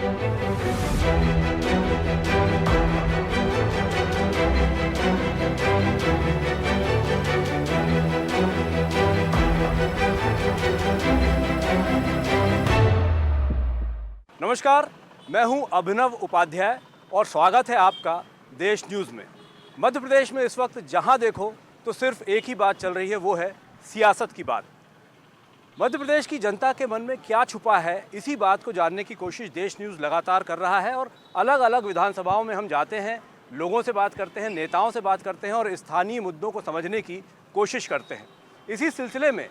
नमस्कार, मैं हूं अभिनव उपाध्याय और स्वागत है आपका देश न्यूज़ में। मध्य प्रदेश में इस वक्त जहां देखो तो सिर्फ एक ही बात चल रही है, वो है सियासत की बात। मध्य प्रदेश की जनता के मन में क्या छुपा है, इसी बात को जानने की कोशिश देश न्यूज़ लगातार कर रहा है और अलग अलग विधानसभाओं में हम जाते हैं, लोगों से बात करते हैं, नेताओं से बात करते हैं और स्थानीय मुद्दों को समझने की कोशिश करते हैं। इसी सिलसिले में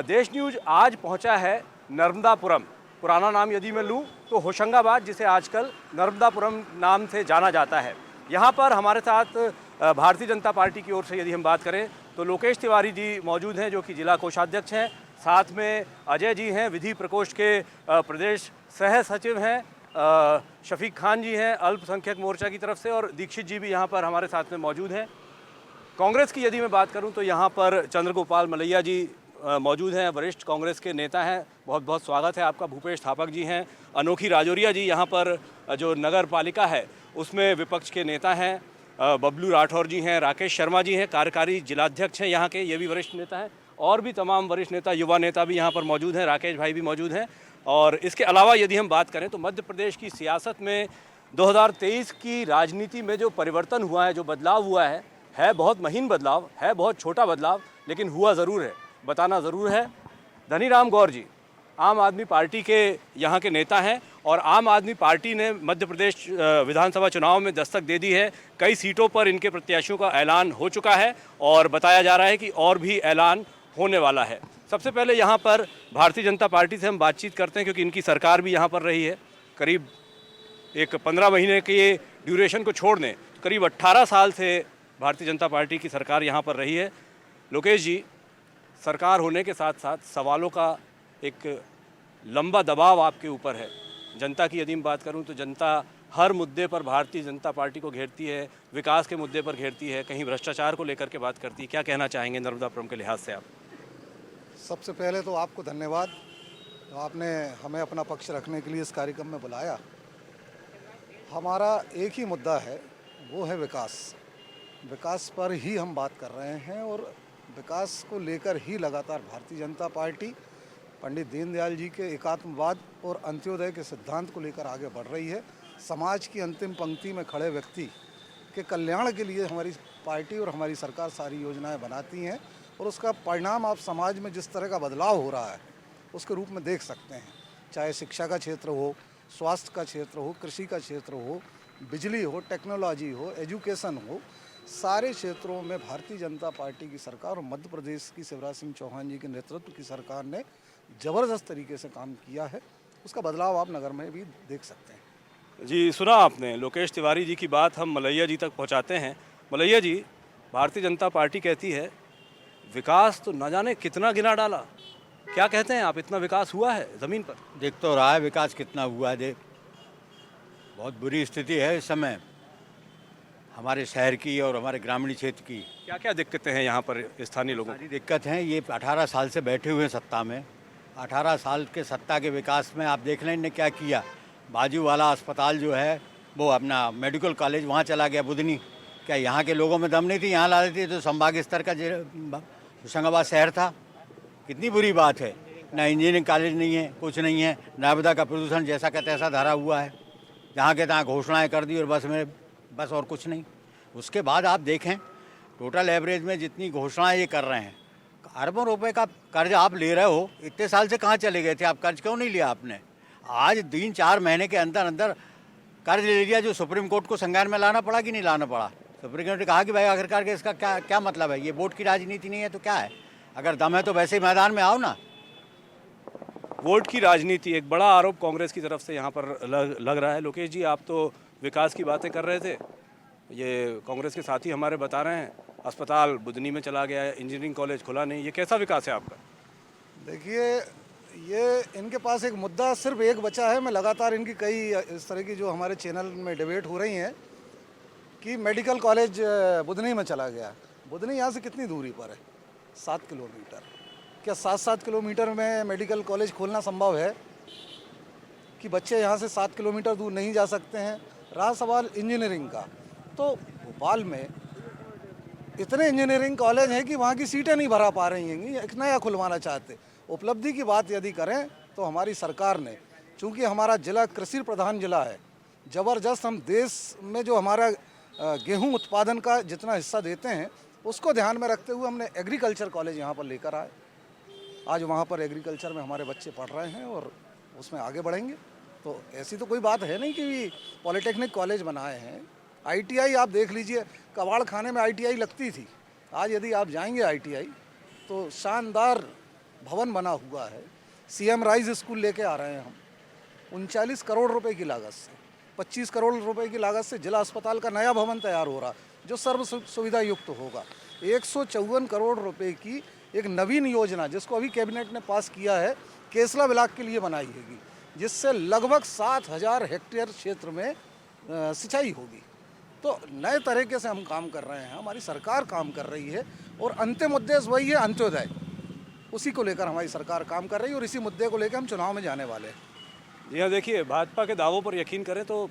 देश न्यूज़ आज पहुंचा है नर्मदापुरम। पुराना नाम यदि मैं लूँ तो होशंगाबाद, जिसे आजकल नर्मदापुरम नाम से जाना जाता है। यहाँ पर हमारे साथ भारतीय जनता पार्टी की ओर से यदि हम बात करें तो लोकेश तिवारी जी मौजूद हैं, जो कि जिला कोषाध्यक्ष हैं। साथ में अजय जी हैं, विधि प्रकोष्ठ के प्रदेश सह सचिव हैं। शफीक खान जी हैं, अल्पसंख्यक मोर्चा की तरफ से, और दीक्षित जी भी यहाँ पर हमारे साथ में मौजूद हैं। कांग्रेस की यदि मैं बात करूँ तो यहाँ पर चंद्रगोपाल मलैया जी मौजूद हैं, वरिष्ठ कांग्रेस के नेता हैं। बहुत बहुत स्वागत है आपका। भूपेश थापक जी हैं। अनोखी राजौरिया जी यहाँ पर जो नगर पालिका है उसमें विपक्ष के नेता हैं। बबलू राठौर जी हैं। राकेश शर्मा जी हैं, कार्यकारी जिलाध्यक्ष हैं यहाँ के, ये भी वरिष्ठ नेता हैं। और भी तमाम वरिष्ठ नेता, युवा नेता भी यहाँ पर मौजूद हैं। राकेश भाई भी मौजूद हैं। और इसके अलावा यदि हम बात करें तो मध्य प्रदेश की सियासत में 2023 की राजनीति में जो परिवर्तन हुआ है, जो बदलाव हुआ है बहुत महीन बदलाव है, बहुत छोटा बदलाव, लेकिन हुआ ज़रूर है, बताना ज़रूर है। धनीराम गौर जी आम आदमी पार्टी के यहाँ के नेता हैं और आम आदमी पार्टी ने मध्य प्रदेश विधानसभा चुनाव में दस्तक दे दी है। कई सीटों पर इनके प्रत्याशियों का ऐलान हो चुका है और बताया जा रहा है कि और भी ऐलान होने वाला है। सबसे पहले यहाँ पर भारतीय जनता पार्टी से हम बातचीत करते हैं, क्योंकि इनकी सरकार भी यहाँ पर रही है। करीब एक 15 महीने के ड्यूरेशन को छोड़ दें तो करीब 18 साल से भारतीय जनता पार्टी की सरकार यहाँ पर रही है। लोकेश जी, सरकार होने के साथ साथ सवालों का एक लंबा दबाव आपके ऊपर है। जनता की यदि मैं बात करूं तो जनता हर मुद्दे पर भारतीय जनता पार्टी को घेरती है, विकास के मुद्दे पर घेरती है, कहीं भ्रष्टाचार को लेकर के बात करती है। क्या कहना चाहेंगे नर्मदापुरम के लिहाज से आप? सबसे पहले तो आपको धन्यवाद, तो आपने हमें अपना पक्ष रखने के लिए इस कार्यक्रम में बुलाया। हमारा एक ही मुद्दा है, वो है विकास। विकास पर ही हम बात कर रहे हैं और विकास को लेकर ही लगातार भारतीय जनता पार्टी पंडित दीनदयाल जी के एकात्मवाद और अंत्योदय के सिद्धांत को लेकर आगे बढ़ रही है। समाज की अंतिम पंक्ति में खड़े व्यक्ति के कल्याण के लिए हमारी पार्टी और हमारी सरकार सारी योजनाएं बनाती हैं और उसका परिणाम आप समाज में जिस तरह का बदलाव हो रहा है उसके रूप में देख सकते हैं। चाहे शिक्षा का क्षेत्र हो, स्वास्थ्य का क्षेत्र हो, कृषि का क्षेत्र हो, बिजली हो, टेक्नोलॉजी हो, एजुकेशन हो, सारे क्षेत्रों में भारतीय जनता पार्टी की सरकार और मध्य प्रदेश की शिवराज सिंह चौहान जी के नेतृत्व की सरकार ने ज़बरदस्त तरीके से काम किया है। उसका बदलाव आप नगर में भी देख सकते हैं। जी, सुना आपने लोकेश तिवारी जी की बात, हम मलैया जी तक पहुंचाते हैं। मलैया जी, भारतीय जनता पार्टी कहती है विकास तो न जाने कितना गिना डाला। क्या कहते हैं आप, इतना विकास हुआ है ज़मीन पर? देख तो रहा है विकास कितना हुआ है। देख, बहुत बुरी स्थिति है इस समय हमारे शहर की और हमारे ग्रामीण क्षेत्र की। क्या क्या दिक्कतें हैं यहाँ पर स्थानीय लोगों को? सारी दिक्कत हैं। ये 18 साल से बैठे हुए हैं सत्ता में। 18 साल के सत्ता के विकास में आप देख लें इन्हें क्या किया। बाजू वाला अस्पताल जो है वो अपना मेडिकल कॉलेज वहाँ चला गया बुधनी। क्या यहाँ के लोगों में दम नहीं थी? यहाँ ला देती तो संभाग स्तर का होशंगाबाद शहर था। कितनी बुरी बात है। ना इंजीनियरिंग कॉलेज नहीं है, कुछ नहीं है। नर्मदा का प्रदूषण जैसा का तैसा धरा हुआ है। जहाँ के तहाँ घोषणाएँ कर दी और बस और कुछ नहीं। उसके बाद आप देखें टोटल एवरेज में जितनी घोषणाएं ये कर रहे हैं, अरबों रुपए का कर्ज आप ले रहे हो। इतने साल से कहाँ चले गए थे आप? कर्ज क्यों नहीं लिया आपने? आज 3-4 महीने के अंदर अंदर कर्ज ले लिया, जो सुप्रीम कोर्ट को संज्ञान में लाना पड़ा कि नहीं लाना पड़ा? सुप्रीम कोर्ट ने कहा कि भाई आखिरकार के इसका क्या मतलब है, ये वोट की राजनीति नहीं है तो क्या है? अगर दम है तो वैसे ही मैदान में आओ ना। वोट की राजनीति एक बड़ा आरोप कांग्रेस की तरफ से यहाँ पर लग रहा है। लोकेश जी, आप तो विकास की बातें कर रहे थे, ये कांग्रेस के साथी हमारे बता रहे हैं अस्पताल बुधनी में चला गया है, इंजीनियरिंग कॉलेज खुला नहीं। ये कैसा विकास है आपका? देखिए, ये इनके पास एक मुद्दा सिर्फ एक बचा है। मैं लगातार इनकी कई इस तरह की जो हमारे चैनल में डिबेट हो रही हैं कि मेडिकल कॉलेज बुधनी में चला गया। बुधनी यहाँ से कितनी दूरी पर है? 7 किलोमीटर। क्या 7-7 किलोमीटर में मेडिकल कॉलेज खोलना संभव है? कि बच्चे यहाँ से 7 किलोमीटर दूर नहीं जा सकते हैं। रहा सवाल इंजीनियरिंग का, तो भोपाल में इतने इंजीनियरिंग कॉलेज हैं कि वहाँ की सीटें नहीं भरा पा रही हैं, एक नया खुलवाना चाहते। उपलब्धि की बात यदि करें तो हमारी सरकार ने, चूँकि हमारा जिला कृषि प्रधान जिला है, ज़बरदस्त हम देश में जो हमारा गेहूं उत्पादन का जितना हिस्सा देते हैं उसको ध्यान में रखते हुए हमने एग्रीकल्चर कॉलेज यहाँ पर लेकर आए। आज वहाँ पर एग्रीकल्चर में हमारे बच्चे पढ़ रहे हैं और उसमें आगे बढ़ेंगे। तो ऐसी तो कोई बात है नहीं कि पॉलिटेक्निक कॉलेज बनाए हैं। आईटीआई आप देख लीजिए, कबाड़ खाने में आईटीआई लगती थी, आज यदि आप जाएंगे आईटीआई तो शानदार भवन बना हुआ है। सीएम राइज स्कूल लेके आ रहे हैं हम 39 करोड़ रुपए की लागत से, 25 करोड़ रुपए की लागत से जिला अस्पताल का नया भवन तैयार हो रहा जो सर्व सुविधा युक्त होगा। 154 करोड़ रुपए की एक नवीन योजना जिसको अभी कैबिनेट ने पास किया है, केसला ब्लॉक के लिए बनाई हैगी, जिससे लगभग 7,000 हेक्टेयर क्षेत्र में सिंचाई होगी। तो नए तरीके से हम काम कर रहे हैं, हमारी सरकार काम कर रही है और अंतिम उद्देश्य वही है, अंत्योदय। उसी को लेकर हमारी सरकार काम कर रही है और इसी मुद्दे को लेकर हम चुनाव में जाने वाले हैं। जी हाँ, देखिए, भाजपा के दावों पर यकीन करें तो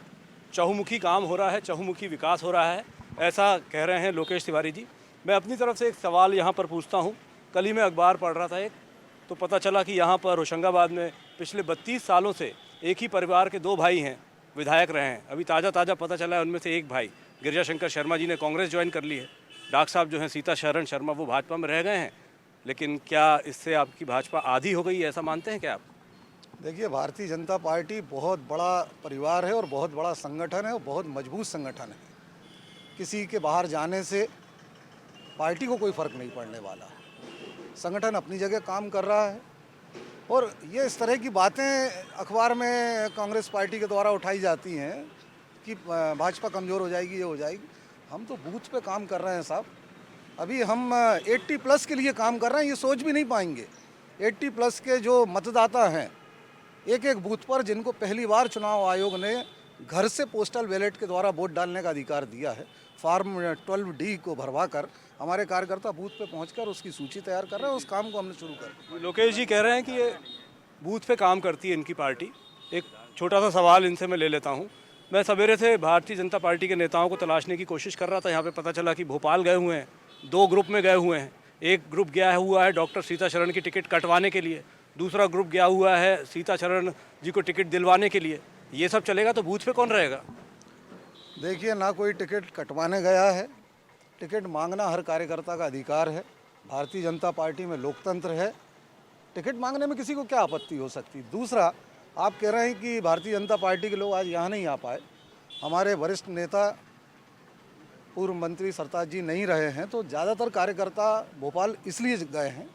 चहुमुखी काम हो रहा है, चहुमुखी विकास हो रहा है, ऐसा कह रहे हैं लोकेश तिवारी जी। मैं अपनी तरफ से एक सवाल यहाँ पर पूछता हूँ। कल ही मैं अखबार पढ़ रहा था एक, तो पता चला कि यहाँ पर होशंगाबाद में पिछले 32 सालों से एक ही परिवार के 2 भाई हैं, विधायक रहे हैं। अभी ताज़ा पता चला है उनमें से एक भाई गिरिजा शंकर शर्मा जी ने कांग्रेस ज्वाइन कर ली है। डॉक्टर साहब जो हैं सीता शरण शर्मा, वो भाजपा में रह गए हैं। लेकिन क्या इससे आपकी भाजपा आधी हो गई है, ऐसा मानते हैं क्या आप? देखिए, भारतीय जनता पार्टी बहुत बड़ा परिवार है और बहुत बड़ा संगठन है और बहुत मजबूत संगठन है। किसी के बाहर जाने से पार्टी को कोई फ़र्क नहीं पड़ने वाला। संगठन अपनी जगह काम कर रहा है और ये इस तरह की बातें अखबार में कांग्रेस पार्टी के द्वारा उठाई जाती हैं कि भाजपा कमज़ोर हो जाएगी, ये हो जाएगी। हम तो बूथ पे काम कर रहे हैं साहब। अभी हम 80+ के लिए काम कर रहे हैं, ये सोच भी नहीं पाएंगे। 80+ के जो मतदाता हैं एक एक बूथ पर, जिनको पहली बार चुनाव आयोग ने घर से पोस्टल बैलेट के द्वारा वोट डालने का अधिकार दिया है, फॉर्म 12D को भरवा कर हमारे कार्यकर्ता बूथ पे पहुंचकर उसकी सूची तैयार कर रहे हैं। उस काम को हमने शुरू कर। लोकेश जी कह रहे हैं कि ये बूथ पे काम करती है इनकी पार्टी। एक छोटा सा सवाल इनसे मैं ले लेता हूँ। मैं सवेरे से भारतीय जनता पार्टी के नेताओं को तलाशने की कोशिश कर रहा था। यहाँ पे पता चला कि भोपाल गए हुए हैं, 2 ग्रुप में गए हुए हैं। एक ग्रुप गया हुआ है डॉक्टर सीता शरण की टिकट कटवाने के लिए, दूसरा ग्रुप गया हुआ है सीता शरण जी को टिकट दिलवाने के लिए। ये सब चलेगा तो बूथ पे कौन रहेगा? देखिए, ना कोई टिकट कटवाने गया है, टिकट मांगना हर कार्यकर्ता का अधिकार है। भारतीय जनता पार्टी में लोकतंत्र है, टिकट मांगने में किसी को क्या आपत्ति हो सकती। दूसरा, आप कह रहे हैं कि भारतीय जनता पार्टी के लोग आज यहाँ नहीं आ पाए। हमारे वरिष्ठ नेता पूर्व मंत्री सरताज जी नहीं रहे हैं, तो ज़्यादातर कार्यकर्ता भोपाल इसलिए गए हैं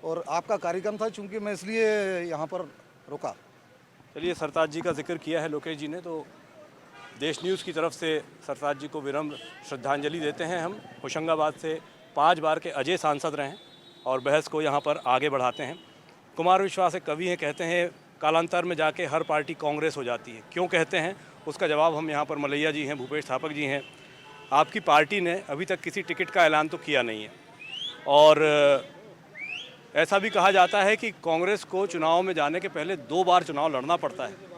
और आपका कार्यक्रम था, चूँकि मैं इसलिए यहाँ पर रुका। चलिए, सरताज जी का जिक्र किया है लोकेश जी ने, तो देश न्यूज़ की तरफ से सरताज जी को विनम्र श्रद्धांजलि देते हैं हम। होशंगाबाद से 5 बार के अजय सांसद रहे हैं और बहस को यहाँ पर आगे बढ़ाते हैं। कुमार विश्वास एक कवि हैं, कहते हैं कालांतर में जाके हर पार्टी कांग्रेस हो जाती है। क्यों कहते हैं, उसका जवाब हम यहाँ पर मलैया जी हैं, भूपेश थापक जी हैं। आपकी पार्टी ने अभी तक किसी टिकट का ऐलान तो किया नहीं है और ऐसा भी कहा जाता है कि कांग्रेस को चुनाव में जाने के पहले 2 बार चुनाव लड़ना पड़ता है।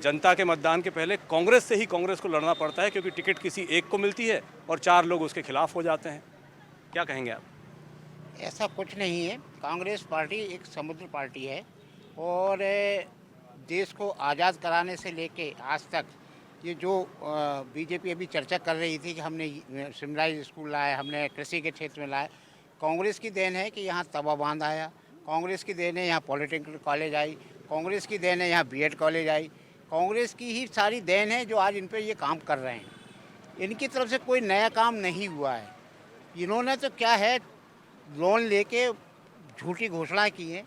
जनता के मतदान के पहले कांग्रेस से ही कांग्रेस को लड़ना पड़ता है, क्योंकि टिकट किसी एक को मिलती है और 4 लोग उसके खिलाफ हो जाते हैं। क्या कहेंगे आप? ऐसा कुछ नहीं है। कांग्रेस पार्टी एक समुद्र पार्टी है और देश को आज़ाद कराने से लेके आज तक ये जो बीजेपी अभी चर्चा कर रही थी कि हमने सिमराइज स्कूल लाया, हमने कृषि के क्षेत्र में लाया, कांग्रेस की देन है कि यहाँ तवा बांध आया, कांग्रेस की देन है यहाँ पॉलिटेक्निक कॉलेज आई, कांग्रेस की देन है यहाँ बीएड कॉलेज आई, कांग्रेस की ही सारी देन है जो आज इन पे ये काम कर रहे हैं। इनकी तरफ से कोई नया काम नहीं हुआ है। इन्होंने तो क्या है, लोन लेके झूठी घोषणा की है,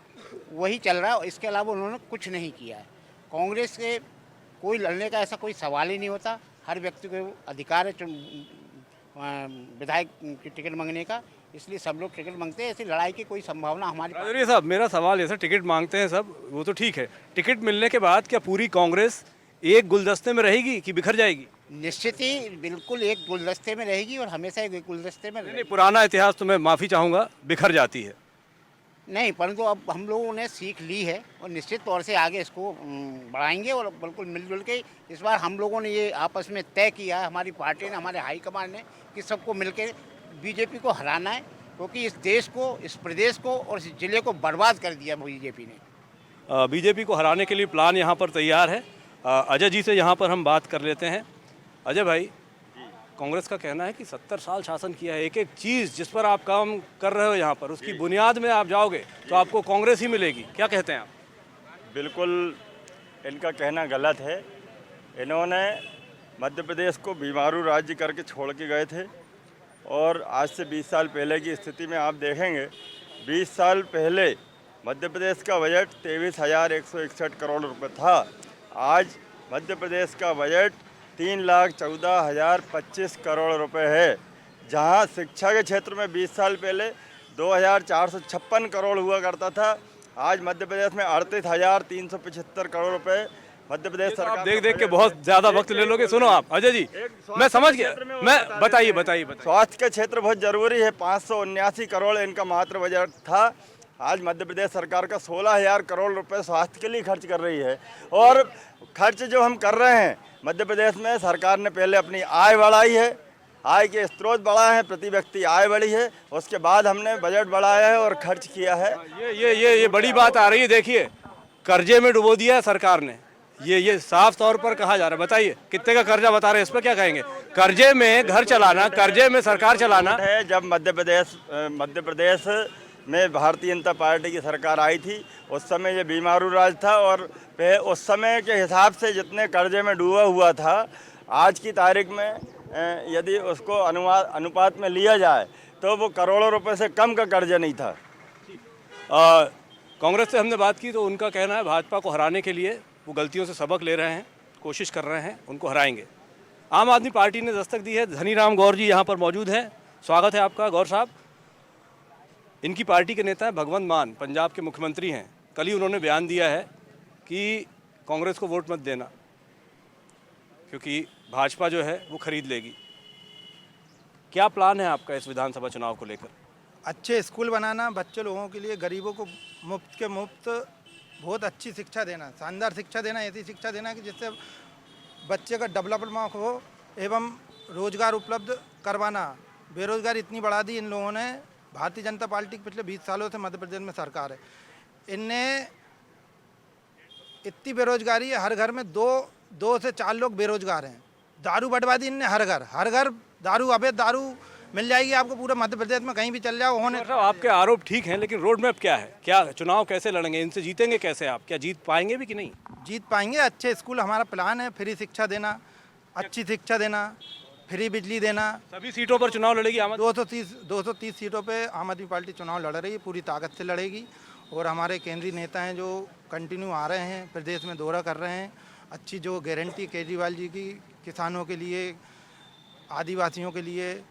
वही चल रहा है। इसके अलावा उन्होंने कुछ नहीं किया है। कांग्रेस के कोई लड़ने का ऐसा कोई सवाल ही नहीं होता। हर व्यक्ति को अधिकार है विधायक की टिकट मांगने का, इसलिए सब लोग टिकट मांगते हैं। ऐसी लड़ाई की कोई संभावना हमारी। राजौरिया साहब, मेरा सवाल ऐसा, टिकट मांगते हैं सब, वो तो ठीक है, टिकट मिलने के बाद क्या पूरी कांग्रेस एक गुलदस्ते में रहेगी कि बिखर जाएगी? निश्चित ही बिल्कुल एक गुलदस्ते में रहेगी और हमेशा एक गुलदस्ते में रहेगी। नहीं, पुराना इतिहास तो मैं माफ़ी चाहूँगा, बिखर जाती है। नहीं, परंतु अब हम लोगों ने सीख ली है और निश्चित तौर से आगे इसको बढ़ाएंगे और बिल्कुल मिलजुल के इस बार हम लोगों ने ये आपस में तय किया है, हमारी पार्टी ने, हमारे हाईकमान ने, कि सबको मिलकर बीजेपी को हराना है, क्योंकि इस देश को, इस प्रदेश को और इस जिले को बर्बाद कर दिया बीजेपी ने। बीजेपी को हराने के लिए प्लान यहाँ पर तैयार है। अजय जी से यहाँ पर हम बात कर लेते हैं। अजय भाई, कांग्रेस का कहना है कि 70 साल शासन किया है, एक एक चीज़ जिस पर आप काम कर रहे हो यहाँ पर, उसकी बुनियाद में आप जाओगे तो आपको कांग्रेस ही मिलेगी। क्या कहते हैं आप? बिल्कुल इनका कहना गलत है। इन्होंने मध्य प्रदेश को बीमारू राज्य करके छोड़ के गए थे और आज से 20 साल पहले की स्थिति में आप देखेंगे, 20 साल पहले मध्य प्रदेश का बजट 23,161 करोड़ रुपए था। आज मध्य प्रदेश का बजट 3,14,025 करोड़ रुपए है। जहां शिक्षा के क्षेत्र में 20 साल पहले 2,456 करोड़ हुआ करता था, आज मध्य प्रदेश में 38,375 करोड़ रुपए मध्य प्रदेश तो आप सरकार देख के बहुत ज़्यादा वक्त ले लोगे। सुनो आप अजय जी, मैं समझ गया, मैं बताइए। स्वास्थ्य का क्षेत्र बहुत जरूरी है। 579 करोड़ इनका मात्र बजट था। आज मध्य प्रदेश सरकार का 16,000 करोड़ रुपए स्वास्थ्य के लिए खर्च कर रही है। और खर्च जो हम कर रहे हैं मध्य प्रदेश में, सरकार ने पहले अपनी आय बढ़ाई है, आय के स्रोत बढ़ाए हैं, प्रति व्यक्ति आय बढ़ी है, उसके बाद हमने बजट बढ़ाया है और खर्च किया है। ये बड़ी बात आ रही है। देखिए, कर्जे में डुबो दिया है सरकार ने, ये साफ तौर पर कहा जा रहा है। बताइए कितने का कर्जा बता रहे हैं, इस पर क्या कहेंगे? कर्जे में घर चलाना, कर्जे में सरकार चलाना है। जब मध्य प्रदेश में भारतीय जनता पार्टी की सरकार आई थी, उस समय ये बीमारू राज था और उस समय के हिसाब से जितने कर्जे में डूबा हुआ था, आज की तारीख में यदि उसको अनुपात में लिया जाए तो वो करोड़ों रुपए से कम का कर्जा नहीं था। कांग्रेस से हमने बात की तो उनका कहना है भाजपा को हराने के लिए वो गलतियों से सबक ले रहे हैं, कोशिश कर रहे हैं, उनको हराएंगे। आम आदमी पार्टी ने दस्तक दी है। धनीराम गौर जी यहाँ पर मौजूद हैं, स्वागत है आपका गौर साहब। इनकी पार्टी के नेता हैं भगवंत मान, पंजाब के मुख्यमंत्री हैं। कल ही उन्होंने बयान दिया है कि कांग्रेस को वोट मत देना क्योंकि भाजपा जो है वो खरीद लेगी। क्या प्लान है आपका इस विधानसभा चुनाव को लेकर? अच्छे स्कूल बनाना, बच्चे लोगों के लिए, गरीबों को मुफ्त के मुफ्त बहुत अच्छी शिक्षा देना, शानदार शिक्षा देना, ऐसी शिक्षा देना कि जिससे बच्चे का डेवलपमेंट हो एवं रोजगार उपलब्ध करवाना। बेरोजगारी इतनी बढ़ा दी इन लोगों ने। भारतीय जनता पार्टी की पिछले 20 सालों से मध्य प्रदेश में सरकार है, इनने इतनी बेरोजगारी है, हर घर में दो से 4 लोग बेरोजगार हैं। दारू बढ़वा दी इनने, हर घर दारू, अवैध दारू मिल जाएगी आपको पूरे मध्य प्रदेश में, कहीं भी चल जाओ। उन्होंने आपके आरोप ठीक हैं, लेकिन रोड मैप क्या है? क्या चुनाव कैसे लड़ेंगे, इनसे जीतेंगे कैसे आप? क्या जीत पाएंगे भी कि नहीं? जीत पाएंगे। अच्छे स्कूल हमारा प्लान है, फ्री शिक्षा देना, अच्छी शिक्षा देना, फ्री बिजली देना। सभी सीटों पर चुनाव लड़ेगी आम आदमी? 230 सीटों पे आम आदमी पार्टी चुनाव लड़ रही है, पूरी ताकत से लड़ेगी। और हमारे केंद्रीय नेता हैं जो कंटिन्यू आ रहे हैं, प्रदेश में दौरा कर रहे हैं। अच्छी जो गारंटी केजरीवाल जी की किसानों के लिए, आदिवासियों के लिए,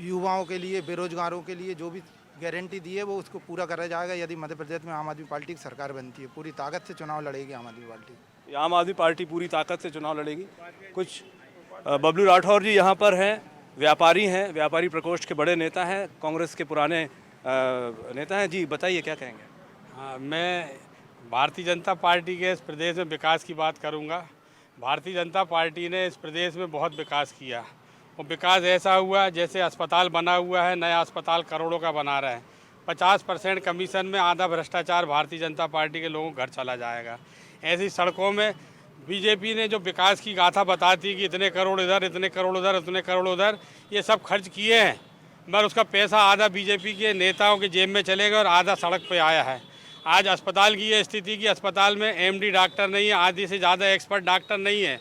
युवाओं के लिए, बेरोजगारों के लिए जो भी गारंटी दी है वो उसको पूरा करा जाएगा यदि मध्य प्रदेश में आम आदमी पार्टी की सरकार बनती है। पूरी ताकत से चुनाव लड़ेगी आम आदमी पार्टी। आम आदमी पार्टी पूरी ताकत से चुनाव लड़ेगी। कुछ बबलू राठौर जी यहाँ पर हैं, व्यापारी हैं, व्यापारी प्रकोष्ठ के बड़े नेता हैं, कांग्रेस के पुराने नेता हैं। जी बताइए क्या कहेंगे? हाँ, मैं भारतीय जनता पार्टी के इस प्रदेश में विकास की बात करूंगा। भारतीय जनता पार्टी ने इस प्रदेश में बहुत विकास किया और विकास ऐसा हुआ जैसे अस्पताल बना हुआ है, नया अस्पताल करोड़ों का बना रहा है। 50% कमीशन में आधा भ्रष्टाचार भारतीय जनता पार्टी के लोगों को घर चला जाएगा। ऐसी सड़कों में बीजेपी ने जो विकास की गाथा बताती कि इतने करोड़ इधर, इतने करोड़ उधर, इतने करोड़ उधर, ये सब खर्च किए हैं, मगर उसका पैसा आधा बीजेपी के नेताओं के जेब में चलेगा और आधा सड़क पे आया है। आज अस्पताल की ये स्थिति कि अस्पताल में एमडी डॉक्टर नहीं है, आधी से ज़्यादा एक्सपर्ट डॉक्टर नहीं है।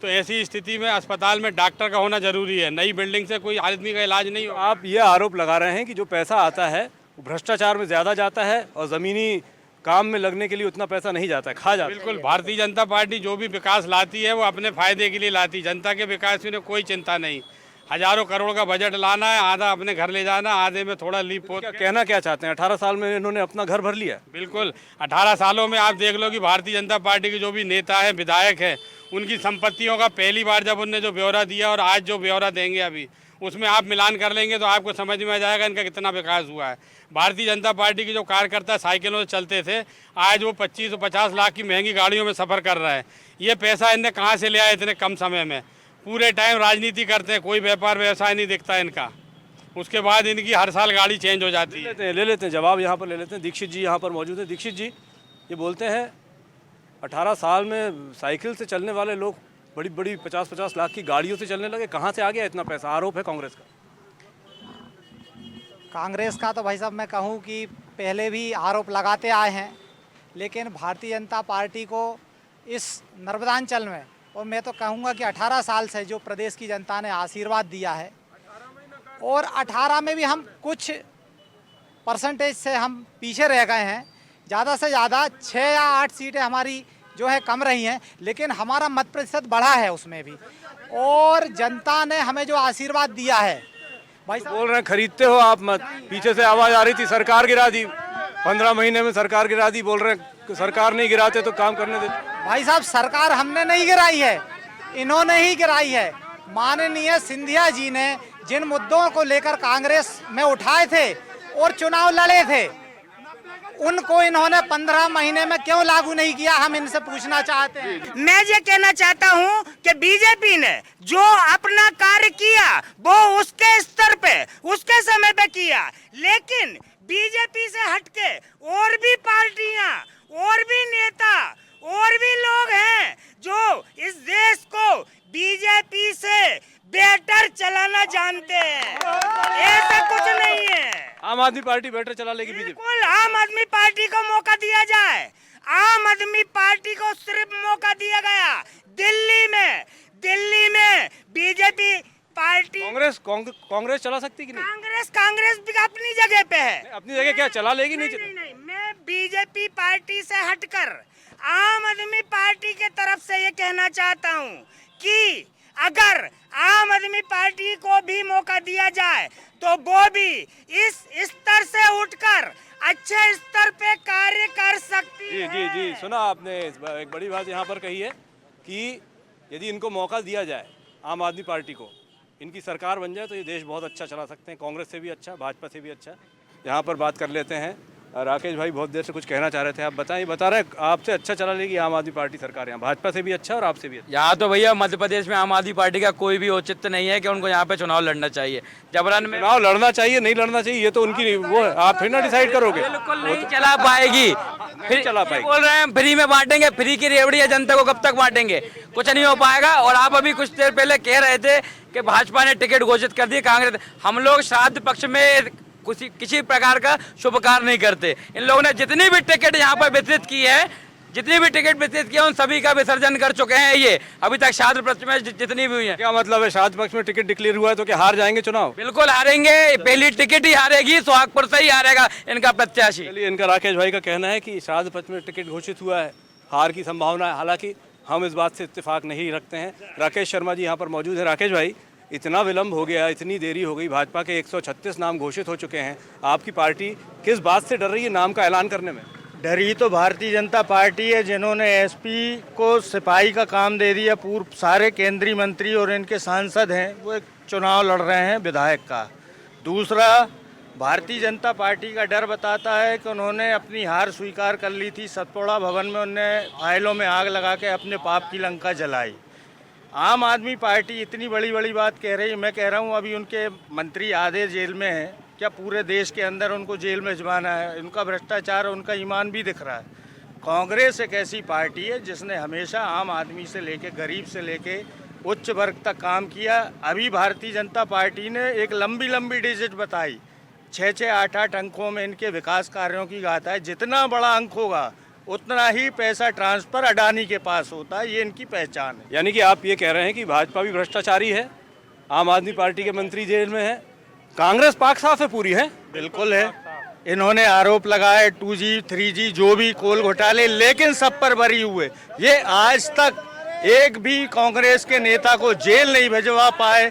तो ऐसी स्थिति में अस्पताल में डॉक्टर का होना जरूरी है। नई बिल्डिंग से कोई आदमी का इलाज नहीं हो। आप ये आरोप लगा रहे हैं कि जो पैसा आता है वो भ्रष्टाचार में ज़्यादा जाता है और ज़मीनी काम में लगने के लिए उतना पैसा नहीं जाता है, खा जाता है। बिल्कुल, भारतीय जनता पार्टी जो भी विकास लाती है वो अपने फायदे के लिए लाती है। जनता के विकास में कोई चिंता नहीं। हजारों करोड़ का बजट लाना है, आधा अपने घर ले जाना, आधे में थोड़ा लीप पोत। कहना क्या चाहते हैं? 18 साल में इन्होंने अपना घर भर लिया। बिल्कुल, 18 सालों में आप देख लो कि भारतीय जनता पार्टी के जो भी नेता हैं, विधायक हैं, उनकी संपत्तियों का पहली बार जब उनने जो ब्यौरा दिया और आज जो ब्यौरा देंगे अभी, उसमें आप मिलान कर लेंगे तो आपको समझ में आ जाएगा इनका कितना विकास हुआ है। भारतीय जनता पार्टी के जो कार्यकर्ता साइकिलों से चलते थे, आज वो 25 और 50 लाख की महंगी गाड़ियों में सफ़र कर रहे हैं। ये पैसा इनने कहाँ से लिया इतने कम समय में? पूरे टाइम राजनीति करते हैं, कोई व्यापार व्यवसाय नहीं दिखता इनका। उसके बाद इनकी हर साल गाड़ी चेंज हो जाती है। ले लेते हैं जवाब यहाँ पर ले लेते हैं। दीक्षित जी यहाँ पर मौजूद हैं। दीक्षित जी, ये बोलते हैं 18 साल में साइकिल से चलने वाले लोग बड़ी बड़ी 50-50 लाख की गाड़ियों से चलने लगे। कहाँ से आ गया इतना पैसा? आरोप है कांग्रेस का। कांग्रेस का तो भाई साहब मैं कहूँ कि पहले भी आरोप लगाते आए हैं, लेकिन भारतीय जनता पार्टी को इस नर्मदांचल में, और मैं तो कहूँगा कि 18 साल से जो प्रदेश की जनता ने आशीर्वाद दिया है, और 18 में भी हम कुछ परसेंटेज से हम पीछे रह गए हैं। ज़्यादा से ज़्यादा 6 या 8 सीटें हमारी जो है कम रही हैं, लेकिन हमारा मत प्रतिशत बढ़ा है उसमें भी। और जनता ने हमें जो आशीर्वाद दिया है भाई साहब, बोल रहे हैं खरीदते हो आप मत। पीछे से आवाज़ आ रही थी सरकार गिरा दी, 15 महीने में सरकार गिरा दी। बोल रहे हैं सरकार नहीं गिराते तो काम करने देते। भाई साहब सरकार हमने नहीं गिराई है, इन्होंने ही गिराई है। माननीय सिंधिया जी ने जिन मुद्दों को लेकर कांग्रेस में उठाए थे और चुनाव लड़े थे, उनको इन्होंने 15 महीने में क्यों लागू नहीं किया, हम इनसे पूछना चाहते हैं। मैं ये कहना चाहता हूँ कि बीजेपी ने जो अपना कार्य किया वो उसके स्तर पे, उसके समय पे किया, लेकिन बीजेपी से हटके और भी पार्टियां, और भी नेता, और भी लोग हैं जो इस देश को बीजेपी से बेहतर चलाना जानते हैं। ऐसा कुछ नहीं है। आम आदमी पार्टी बेटर चला लेगी बीजेपी। बिल्कुल, आम आदमी पार्टी को मौका दिया जाए। आम आदमी पार्टी को सिर्फ मौका दिया गया दिल्ली में बीजेपी पार्टी। कांग्रेस चला सकती कि नहीं? कांग्रेस भी अपनी जगह पे है। अपनी जगह क्या चला लेगी? नहीं, मैं बीजेपी पार्टी से हटकर आम आदमी पार्टी के तरफ से ये कहना चाहता हूँ कि अगर आम आदमी पार्टी को भी मौका दिया जाए तो वो भी इस स्तर से उठकर अच्छे स्तर पे कार्य कर सकती है। जी, सुना आपने। एक बड़ी बात यहाँ पर कही है कि यदि इनको मौका दिया जाए, आम आदमी पार्टी को, इनकी सरकार बन जाए तो ये देश बहुत अच्छा चला सकते हैं। कांग्रेस से भी अच्छा, भाजपा से भी अच्छा। यहाँ पर बात कर लेते हैं। राकेश भाई बहुत देर से कुछ कहना चाह रहे थे, आप बताएं। बता रहे हैं आपसे अच्छा चला लेगी आम आदमी पार्टी सरकार, यहाँ भाजपा से भी अच्छा और आपसे भी अच्छा। यहाँ तो भैया मध्य प्रदेश में आम आदमी पार्टी का कोई भी औचित्य नहीं है कि उनको यहाँ पे चुनाव लड़ना चाहिए। जबरन में चुनाव लड़ना चाहिए नहीं लड़ना चाहिए ये तो उनकी वो है, आप फिर ना डिसाइड करोगे। बिल्कुल नहीं चला पाएगी। फिर चला पाएगी। बोल रहे हैं फ्री में बांटेंगे, फ्री की रेवड़ी है जनता को कब तक बांटेंगे? कुछ नहीं हो पाएगा। और आप अभी कुछ देर पहले कह रहे थे कि भाजपा ने टिकट घोषित कर दी, कांग्रेस। हम लोग श्राद्ध पक्ष में किसी प्रकार का शुभ कार्य नहीं करते। इन लोगों ने जितनी भी टिकट यहाँ पर वितरित की है, जितनी भी टिकट वितरित किया, उन सभी का विसर्जन कर चुके हैं। ये अभी तक श्राद्ध पक्ष में जितनी भी हुई है। क्या मतलब है? श्राद्ध पक्ष में टिकट डिक्लेयर हुआ है तो क्या हार जाएंगे चुनाव? बिल्कुल हारेंगे। पहली टिकट ही हारेगी, सोहागपुर से ही हारेगा इनका प्रत्याशी। चलिए, इनका राकेश भाई का कहना है कि श्राद्ध पक्ष में टिकट घोषित हुआ है, हार की संभावना है। हालांकि हम इस बात से इत्तेफाक नहीं रखते हैं। राकेश शर्मा जी यहाँ पर मौजूद है। राकेश भाई, इतना विलम्ब हो गया, इतनी देरी हो गई, भाजपा के 136 नाम घोषित हो चुके हैं। आपकी पार्टी किस बात से डर रही है नाम का ऐलान करने में? डरी तो भारतीय जनता पार्टी है, जिन्होंने एसपी को सिपाही का काम दे दिया। पूर्व सारे केंद्रीय मंत्री और इनके सांसद हैं, वो एक चुनाव लड़ रहे हैं विधायक का। दूसरा, भारतीय जनता पार्टी का डर बताता है कि उन्होंने अपनी हार स्वीकार कर ली थी। सतपुड़ा भवन में उन्होंने फाइलों में आग लगा के अपने पाप की लंका जलाई। आम आदमी पार्टी इतनी बड़ी बात कह रही है। मैं कह रहा हूँ अभी उनके मंत्री आधे जेल में हैं। क्या पूरे देश के अंदर उनको जेल में जमाना है? उनका भ्रष्टाचार, उनका ईमान भी दिख रहा है। कांग्रेस एक ऐसी पार्टी है जिसने हमेशा आम आदमी से लेके, गरीब से लेके उच्च वर्ग तक काम किया। अभी भारतीय जनता पार्टी ने एक लंबी डिजिट बताई, 6-6, 8-8 अंकों में इनके विकास कार्यों की गाथा है। जितना बड़ा अंक होगा उतना ही पैसा ट्रांसफर अडानी के पास होता है, ये इनकी पहचान है। यानी कि आप ये कह रहे हैं कि भाजपा भी भ्रष्टाचारी है, आम आदमी पार्टी के मंत्री जेल में है, कांग्रेस पाक साफ है, पूरी है? बिल्कुल है। इन्होंने आरोप लगाए 2G 3G जो भी कोल घोटाले, लेकिन सब पर बरी हुए। ये आज तक एक भी कांग्रेस के नेता को जेल नहीं भिजवा पाए।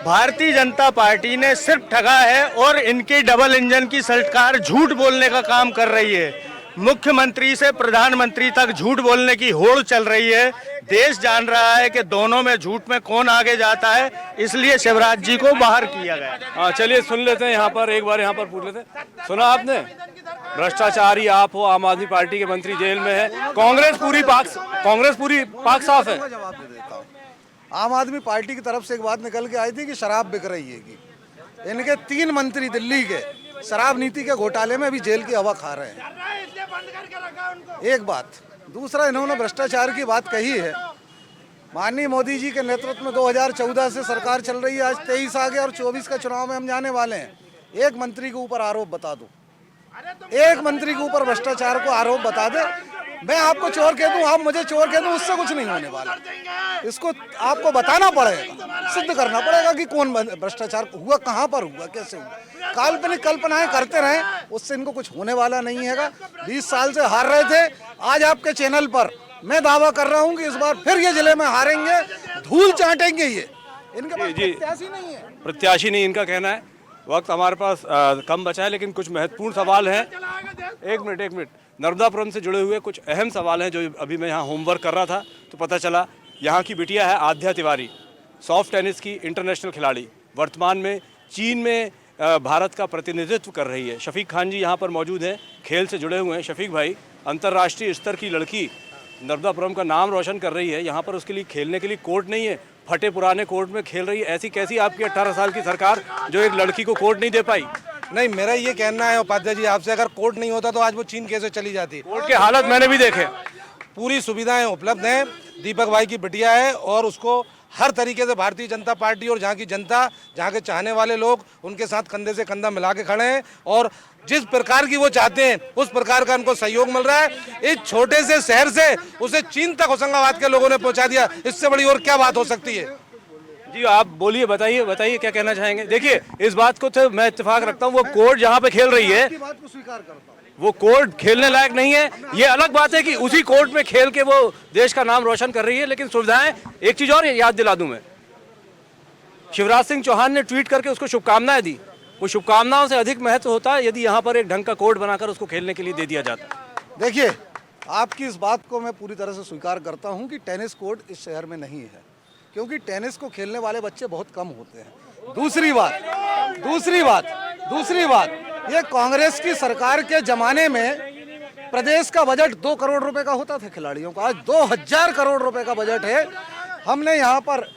भारतीय जनता पार्टी ने सिर्फ ठगा है और इनकी डबल इंजन की सरकार झूठ बोलने का काम कर रही है। मुख्यमंत्री से प्रधानमंत्री तक झूठ बोलने की होड़ चल रही है। देश जान रहा है कि दोनों में झूठ में कौन आगे जाता है, इसलिए शिवराज जी को बाहर किया गया। हाँ, चलिए सुन लेते हैं यहाँ पर, एक बार यहाँ पर पूछ लेते हैं। सुना आपने, भ्रष्टाचारी आप हो, आम आदमी पार्टी के मंत्री जेल में है, कांग्रेस पूरी पाक साफ है। जवाब दे देता हूँ। आम आदमी पार्टी की तरफ से एक बात निकल के आई थी कि शराब बिक रही है कि इनके 3 मंत्री दिल्ली के शराब नीति के घोटाले में भी जेल की हवा खा रहे हैं। एक बात। दूसरा, इन्होंने भ्रष्टाचार की बात कही है। माननीय मोदी जी के नेतृत्व में 2014 से सरकार चल रही है, आज 23 आ गए और 24 का चुनाव में हम जाने वाले हैं। एक मंत्री के ऊपर आरोप बता दो, एक मंत्री के ऊपर भ्रष्टाचार को आरोप बता दे, मैं आपको चोर कह दूं, आप मुझे चोर कह दूं, उससे कुछ नहीं होने वाला। इसको आपको बताना पड़ेगा, सिद्ध करना पड़ेगा कि कौन भ्रष्टाचार हुआ, कहां पर हुआ, कैसे हुआ। काल्पनिक कल्पनाएं करते रहे, उससे इनको कुछ होने वाला नहीं है। 20 साल से हार रहे थे, आज आपके चैनल पर मैं दावा कर रहा हूं कि इस बार फिर ये जिले में हारेंगे, धूल चाटेंगे। ये इनके पास प्रत्याशी नहीं है, प्रत्याशी नहीं, इनका कहना है। वक्त हमारे पास कम बचा है, लेकिन कुछ महत्वपूर्ण सवाल हैं। एक मिनट, नर्मदापुरम से जुड़े हुए कुछ अहम सवाल हैं जो अभी मैं यहाँ होमवर्क कर रहा था तो पता चला। यहाँ की बिटिया है आध्या तिवारी, सॉफ्ट टेनिस की इंटरनेशनल खिलाड़ी, वर्तमान में चीन में भारत का प्रतिनिधित्व कर रही है। शफीक खान जी यहाँ पर मौजूद हैं, खेल से जुड़े हुए हैं। शफीक भाई, अंतर्राष्ट्रीय स्तर की लड़की नर्मदापुरम का नाम रोशन कर रही है, यहाँ पर उसके लिए खेलने के लिए कोर्ट नहीं है, फटे पुराने कोर्ट में खेल रही है। ऐसी कैसी आपकी 18 साल की सरकार जो एक लड़की को कोर्ट नहीं दे पाई? नहीं, मेरा ये कहना है उपाध्याय जी आपसे, अगर कोर्ट नहीं होता तो आज वो चीन कैसे चली जाती। कोर्ट के हालत मैंने भी देखे। पूरी सुविधाएं उपलब्ध हैं। दीपक भाई की बिटिया है और उसको हर तरीके से भारतीय जनता पार्टी और जहाँ की जनता, जहाँ के चाहने वाले लोग उनके साथ कंधे से कंधा मिला के खड़े हैं और जिस प्रकार की वो चाहते हैं उस प्रकार का उनको सहयोग मिल रहा है। इस छोटे से शहर से उसे चीन तक होशंगाबाद के लोगों ने पहुंचा दिया, इससे बड़ी और क्या बात हो सकती है। जी आप बोलिए, बताइए क्या कहना चाहेंगे। देखिए, इस बात को तो मैं इत्तेफाक रखता हूँ, वो कोर्ट जहाँ पे खेल रही है बात को स्वीकार करता हूं। वो कोर्ट खेलने लायक नहीं है। ये अलग बात है कि उसी कोर्ट में खेल के वो देश का नाम रोशन कर रही है, लेकिन सुविधाएं। एक चीज और याद दिला दूं मैं, शिवराज सिंह चौहान ने ट्वीट करके उसको शुभकामनाएं दी। वो शुभकामनाओं से अधिक महत्व होता है यदि यहाँ पर एक ढंग का कोर्ट बनाकर उसको खेलने के लिए दे दिया जाता। देखिए, आपकी इस बात को मैं पूरी तरह से स्वीकार करता हूं कि टेनिस कोर्ट इस शहर में नहीं है, क्योंकि टेनिस को खेलने वाले बच्चे बहुत कम होते हैं। दूसरी बात, ये कांग्रेस की सरकार के जमाने में प्रदेश का बजट 2 करोड़ रुपए का होता था खिलाड़ियों का, आज 2000 करोड़ रुपए का बजट है। हमने यहाँ पर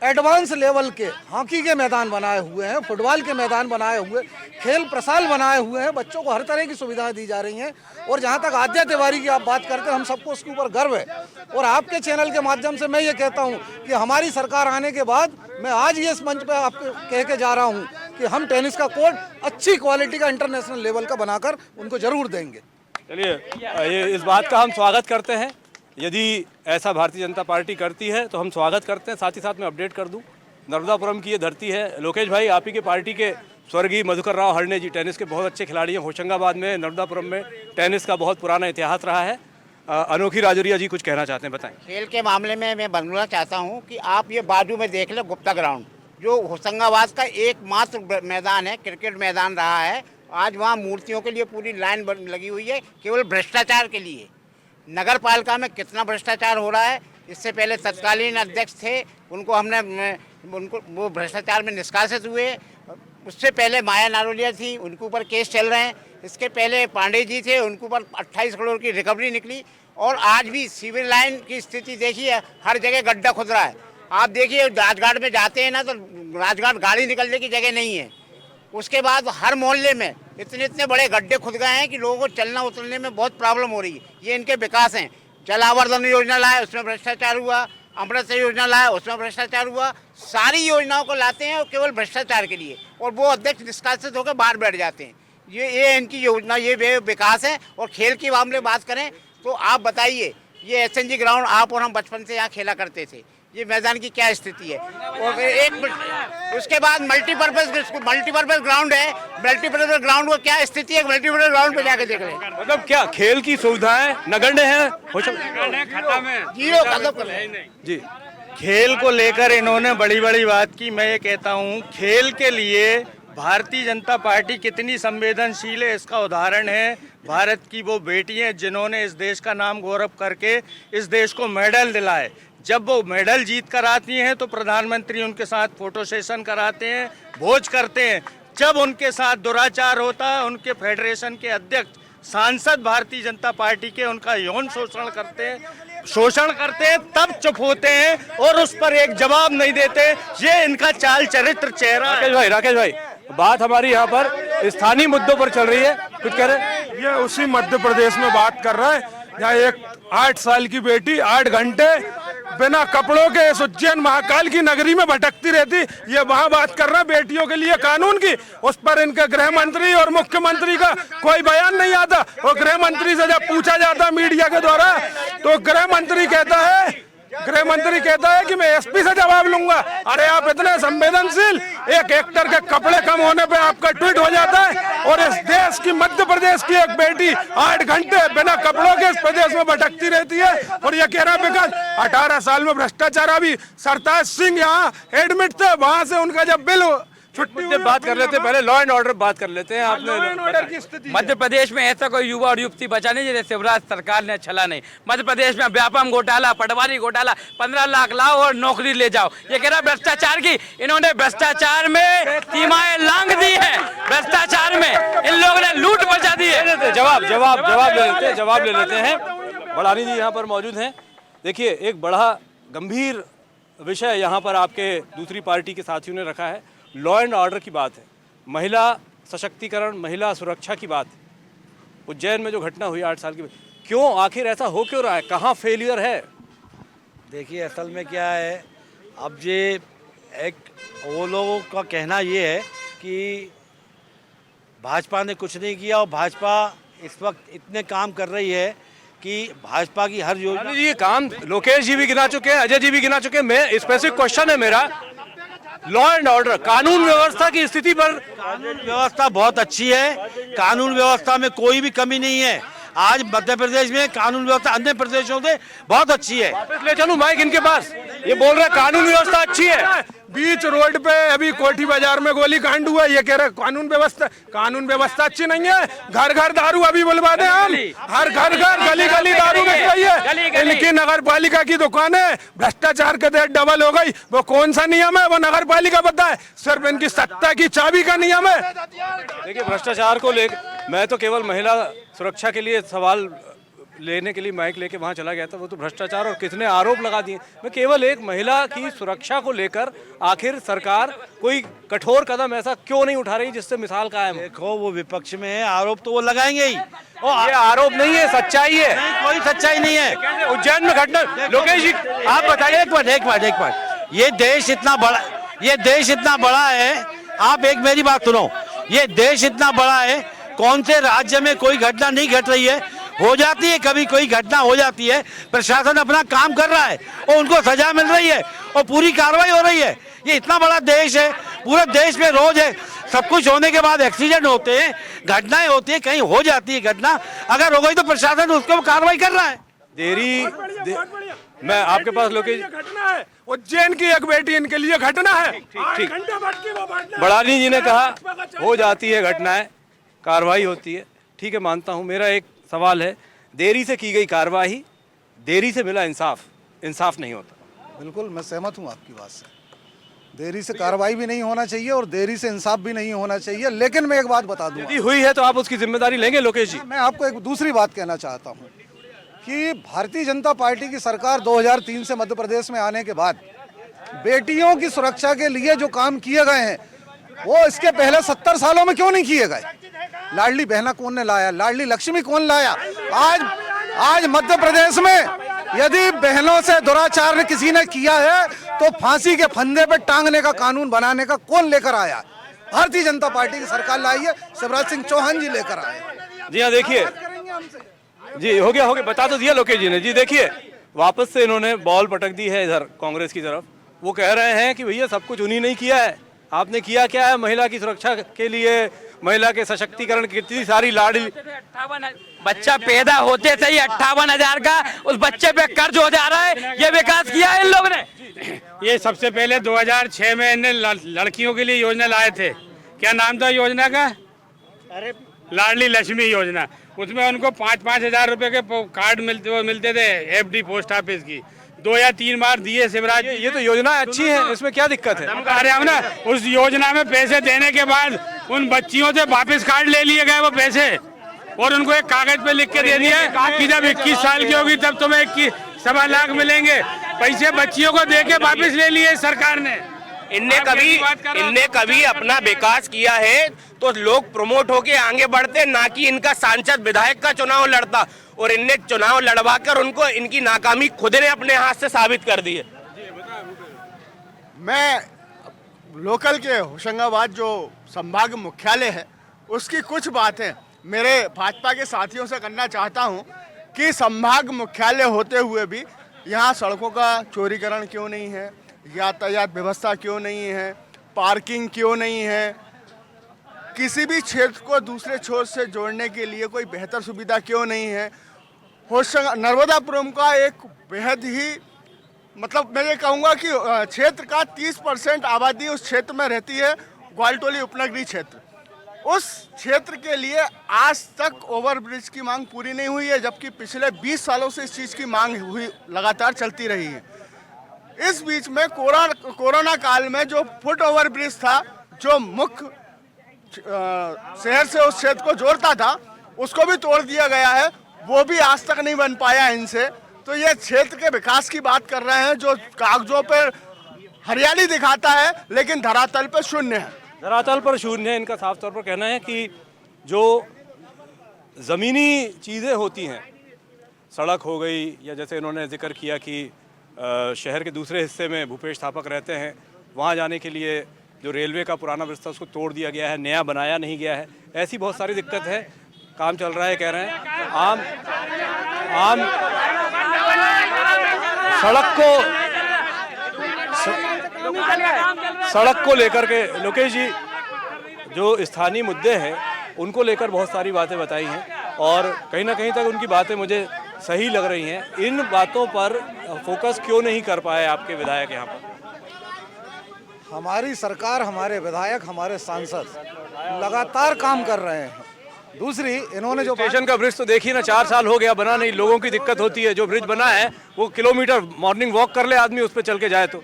एडवांस लेवल के हॉकी के मैदान बनाए हुए हैं, फुटबॉल के मैदान बनाए हुए, खेल प्रसाल बनाए हुए हैं, बच्चों को हर तरह की सुविधाएं दी जा रही हैं। और जहां तक आध्या तिवारी की आप बात करते हैं, हम सबको उसके ऊपर गर्व है। और आपके चैनल के माध्यम से मैं ये कहता हूं कि हमारी सरकार आने के बाद मैं आज ये इस मंच पर आपको कह के जा रहा हूँ कि हम टेनिस का कोर्ट अच्छी क्वालिटी का इंटरनेशनल लेवल का बनाकर उनको जरूर देंगे। चलिए, ये इस बात का हम स्वागत करते हैं। यदि ऐसा भारतीय जनता पार्टी करती है तो हम स्वागत करते हैं। साथ ही साथ मैं अपडेट कर दूं, नर्मदापुरम की ये धरती है। लोकेश भाई, आप ही के पार्टी के स्वर्गीय मधुकर राव हरणे जी टेनिस के बहुत अच्छे खिलाड़ी हैं। होशंगाबाद में, नर्मदापुरम में टेनिस का बहुत पुराना इतिहास रहा है। अनोखी राजौरिया जी कुछ कहना चाहते हैं, बताएं। खेल के मामले में मैं बोलना चाहता हूं कि आप ये बाजू में देख लें गुप्ता ग्राउंड, जो होशंगाबाद का एकमात्र मैदान है, क्रिकेट मैदान रहा है। आज वहाँ मूर्तियों के लिए पूरी लाइन लगी हुई है, केवल भ्रष्टाचार के लिए। नगर पालिका में कितना भ्रष्टाचार हो रहा है। इससे पहले तत्कालीन अध्यक्ष थे, उनको वो भ्रष्टाचार में निष्कासित हुए। उससे पहले माया नारोलिया थी, उनके ऊपर केस चल रहे हैं। इसके पहले पांडे जी थे, उनके ऊपर 28 करोड़ की रिकवरी निकली। और आज भी सीवर लाइन की स्थिति देखिए, हर जगह गड्ढा खुद रहा है। आप देखिए, राजघाट में जाते हैं ना तो राजघाट गाड़ी निकलने की जगह नहीं है। उसके बाद हर मोहल्ले में इतने बड़े गड्ढे खुद गए हैं कि लोगों को चलना उतरने में बहुत प्रॉब्लम हो रही है। ये इनके विकास हैं। जल आवर्धन योजना लाए, उसमें भ्रष्टाचार हुआ। अमृत योजना लाए, उसमें भ्रष्टाचार हुआ। सारी योजनाओं को लाते हैं और केवल भ्रष्टाचार के लिए, और वो अध्यक्ष निष्कासित होकर बाहर बैठ जाते हैं। ये इनकी योजना, ये विकास है। और खेल के मामले बात करें तो आप बताइए, ये SNG ग्राउंड आप और हम बचपन से यहाँ खेला करते थे, ये मैदान की क्या स्थिति है। और उसके बाद मल्टीपर्पज ग्राउंड है, मल्टीपर्पज ग्राउंड को क्या स्थिति है, मल्टीपर्पज ग्राउंड पे जाके देख लें। मतलब क्या खेल की सुविधाएं नगण्य हैं, खत्म है, जीरो खत्म कर रहे हैं जी। खेल को लेकर इन्होंने बड़ी बात की। मैं ये कहता हूँ, खेल के लिए भारतीय जनता पार्टी कितनी संवेदनशील है इसका उदाहरण है भारत की वो बेटियां जिन्होंने इस देश का नाम गौरव करके इस देश को मेडल दिलाए। जब वो मेडल जीत कर आती हैं तो प्रधानमंत्री उनके साथ फोटो सेशन कराते हैं, भोज करते हैं। जब उनके साथ दुराचार होता है, उनके फेडरेशन के अध्यक्ष सांसद भारतीय जनता पार्टी के उनका यौन शोषण करते हैं, तब चुप होते हैं और उस पर एक जवाब नहीं देते। ये इनका चाल चरित्र चेहरा है। राकेश भाई बात हमारी यहाँ पर स्थानीय मुद्दों पर चल रही है, कुछ कह रहे हैं? ये उसी मध्य प्रदेश में बात कर रहा है जहाँ एक 8 साल की बेटी 8 घंटे बिना कपड़ों के इस उज्जैन महाकाल की नगरी में भटकती रहती। ये वहाँ बात कर रहा है बेटियों के लिए कानून की, उस पर इनके गृह मंत्री और मुख्यमंत्री का कोई बयान नहीं आता। और गृह मंत्री से जब पूछा जाता मीडिया के द्वारा तो गृह मंत्री कहता है कि मैं एसपी से जवाब लूंगा। अरे आप इतने संवेदनशील, एक एक्टर के कपड़े कम होने पे आपका ट्वीट हो जाता है और इस देश की मध्य प्रदेश की एक बेटी 8 घंटे बिना कपड़ों के इस प्रदेश में भटकती रहती है और ये कह रहा है विकास। 18 साल में भ्रष्टाचार। अभी सरताज सिंह यहाँ एडमिट थे, वहां से उनका जब बिल छुट्टी बात कर लेते हैं, पहले लॉ एंड ऑर्डर बात कर लेते हैं। आपने लॉ एंड ऑर्डर की स्थिति मध्य प्रदेश में ऐसा कोई युवा और युवती बचा नहीं जिन्हें शिवराज सरकार ने छला नहीं। मध्य प्रदेश में व्यापम घोटाला, पटवारी घोटाला, 15 लाख लाओ और नौकरी ले जाओ। ये कह रहा भ्रष्टाचार की, इन्होंने भ्रष्टाचार में सीमाएं लांघ दी है। भ्रष्टाचार में इन लोगों ने लूट मचा दी है। जवाब ले लेते हैं। बड़ानी जी यहाँ पर मौजूद हैं। देखिए एक बड़ा गंभीर विषय यहाँ पर आपके दूसरी पार्टी के साथियों ने रखा है। लॉ एंड ऑर्डर की बात है, महिला सशक्तिकरण, महिला सुरक्षा की बात है। उज्जैन में जो घटना हुई 8 साल की, क्यों आखिर ऐसा हो क्यों रहा है? कहाँ फेलियर है? देखिए असल में क्या है, अब ये एक वो लोगों का कहना ये है कि भाजपा ने कुछ नहीं किया और भाजपा इस वक्त इतने काम कर रही है कि भाजपा की हर योजना। ये काम लोकेश जी भी गिना चुके हैं, अजय जी भी गिना चुके हैं। मैं स्पेसिफिक क्वेश्चन है मेरा, लॉ एंड ऑर्डर, कानून व्यवस्था की स्थिति पर। कानून व्यवस्था बहुत अच्छी है, कानून व्यवस्था में कोई भी कमी नहीं है। आज मध्य प्रदेश में कानून व्यवस्था अन्य प्रदेशों से बहुत अच्छी है। वापस ले चलूं माइक इनके पास, ये बोल रहे कानून व्यवस्था अच्छी है। बीच रोड पे अभी कोठी बाजार में गोली कांड हुआ, ये कह रहे कानून व्यवस्था अच्छी नहीं है। घर घर दारू अभी बुलवा दे हम, हर घर गली गली दारू बिक रही है। इनकी नगर पालिका की दुकान है, भ्रष्टाचार के रेट डबल हो गई। वो कौन सा नियम है वो नगर पालिका बताए, सिर्फ इनकी सत्ता की चाबी का नियम है। देखिए भ्रष्टाचार को लेकर मैं तो केवल महिला सुरक्षा के लिए सवाल लेने के लिए माइक लेके वहां चला गया था, वो तो भ्रष्टाचार और कितने आरोप लगा दिए। मैं केवल एक महिला की सुरक्षा को लेकर आखिर सरकार कोई कठोर कदम ऐसा क्यों नहीं उठा रही जिससे मिसाल कायम हो? देखो वो विपक्ष में है, आरोप तो वो लगाएंगे ही। ये आरोप नहीं है, सच्चाई है। नहीं, कोई सच्चाई नहीं है। उज्जैन में घटना, लोकेश जी आप बताइए। एक मिनट, ये देश इतना बड़ा है। आप एक मेरी बात सुनो, ये देश इतना बड़ा है, कौन से राज्य में कोई घटना नहीं घट रही है? हो जाती है, कभी कोई घटना हो जाती है, प्रशासन अपना काम कर रहा है और उनको सजा मिल रही है और पूरी कार्रवाई हो रही है। ये इतना बड़ा देश है, पूरे देश में रोज है, सब कुछ होने के बाद एक्सीडेंट होते हैं, घटनाएं होती है, कहीं हो जाती है घटना, अगर हो गई तो प्रशासन उसको कार्रवाई कर रहा है। मैं आपके पास लोकेश, घटना है उज्जैन की एक बेटी, इनके लिए घटना है। ठीक। बड़ानी जी ने कहा हो जाती है घटनाएं, कार्रवाई होती है, ठीक है मानता हूं। मेरा एक सवाल है, देरी से की गई कार्रवाई, देरी से मिला इंसाफ नहीं होता। बिल्कुल मैं सहमत हूँ आपकी बात से। देरी से कार्रवाई भी नहीं होना चाहिए और देरी से इंसाफ भी नहीं होना चाहिए। लेकिन मैं एक बात बता दूं, यदि हुई है तो आप उसकी जिम्मेदारी लेंगे लोकेश जी? मैं आपको एक दूसरी बात कहना चाहता हूँ कि भारतीय जनता पार्टी की सरकार 2003 से मध्य प्रदेश में आने के बाद बेटियों की सुरक्षा के लिए जो काम किए गए हैं वो इसके पहले 70 सालों में क्यों नहीं किए गए? लाडली बहना कौन ने लाया? लाडली लक्ष्मी कौन लाया? आज मध्य प्रदेश में यदि बहनों से दुराचार किसी ने किया है तो फांसी के फंदे पे टांगने का कानून बनाने का कौन लेकर आया? भारतीय जनता पार्टी की सरकार लाई है, शिवराज सिंह चौहान जी लेकर आए। जी हाँ, देखिए जी हो गया बता तो दिया लोकेश जी ने। जी देखिए वापस से इन्होंने बॉल पटक दी है इधर कांग्रेस की तरफ। वो कह रहे हैं कि भैया सब कुछ उन्हीं ने किया है, आपने किया क्या है महिला की सुरक्षा के लिए, महिला के सशक्तिकरण की कितनी सारी लाड़ी। 58 बच्चा पैदा होते से ही 58,000 का उस बच्चे पे कर्ज हो जा रहा है। ये विकास किया है इन लोगों ने। ये सबसे पहले 2006 में इन्हें लड़कियों के लिए योजना लाए थे क्या नाम था योजना का? अरे लाडली लक्ष्मी योजना। उसमें उनको 5-5 हजार रुपए के कार्ड मिलते थे FD पोस्ट ऑफिस की। 2 या 3 बार दिए शिवराज। ये तो योजना अच्छी है, इसमें क्या दिक्कत है? अरे हम ना उस योजना में पैसे देने के बाद उन बच्चियों से वापस कार्ड ले लिए गए वो पैसे, और उनको एक कागज पे लिख के दे दिया कि जब 21 साल की होगी तब तुम्हें 21.25 लाख मिलेंगे। पैसे बच्चियों को दे के वापस ले लिए सरकार ने। इनने कभी अपना विकास किया है तो लोग प्रमोट होके आगे बढ़ते, ना कि इनका सांसद विधायक का चुनाव लड़ता, और इनने चुनाव लड़वाकर उनको इनकी नाकामी खुद ने अपने हाथ से साबित कर दी है। मैं लोकल के होशंगाबाद जो संभाग मुख्यालय है उसकी कुछ बातें मेरे भाजपा के साथियों से करना चाहता हूं कि संभाग मुख्यालय होते हुए भी यहाँ सड़कों का चौड़ीकरण क्यों नहीं है, यातायात व्यवस्था क्यों नहीं है, पार्किंग क्यों नहीं है, किसी भी क्षेत्र को दूसरे छोर से जोड़ने के लिए कोई बेहतर सुविधा क्यों नहीं है। नर्मदापुरम का एक बेहद ही मतलब मैं ये कहूँगा कि क्षेत्र का 30% आबादी उस क्षेत्र में रहती है, ग्वालटोली उपनगरीय क्षेत्र। उस क्षेत्र के लिए आज तक ओवरब्रिज की मांग पूरी नहीं हुई है, जबकि पिछले 20 सालों से इस चीज़ की मांग हुई लगातार चलती रही है। इस बीच में कोरोना काल में जो फुट ओवरब्रिज था, जो मुख्य शहर से उस क्षेत्र को जोड़ता था, उसको भी तोड़ दिया गया है, वो भी आज तक नहीं बन पाया इनसे। तो ये क्षेत्र के विकास की बात कर रहे हैं जो कागजों पर हरियाली दिखाता है लेकिन धरातल पर शून्य है। धरातल पर शून्य है। इनका साफ तौर पर कहना है कि जो ज़मीनी चीज़ें होती हैं, सड़क हो गई, या जैसे इन्होंने जिक्र किया कि शहर के दूसरे हिस्से में भूपेश थापक रहते हैं, वहाँ जाने के लिए जो रेलवे का पुराना रास्ता उसको तोड़ दिया गया है, नया बनाया नहीं गया है। ऐसी बहुत सारी दिक्कत है। काम चल रहा है कह रहे हैं। आम सड़क को लेकर के लोकेश जी जो स्थानीय मुद्दे हैं उनको लेकर बहुत सारी बातें बताई हैं, और कहीं ना कहीं तक उनकी बातें मुझे सही लग रही हैं। इन बातों पर फोकस क्यों नहीं कर पाए आपके विधायक यहाँ पर? हमारी सरकार, हमारे विधायक, हमारे सांसद लगातार काम कर रहे हैं। दूसरी, इन्होंने जो स्टेशन का ब्रिज तो देखिए ना, 4 साल हो गया बना नहीं, लोगों की दिक्कत होती है। जो ब्रिज बना है वो किलोमीटर मॉर्निंग वॉक कर ले आदमी उस पर चल के जाए। तो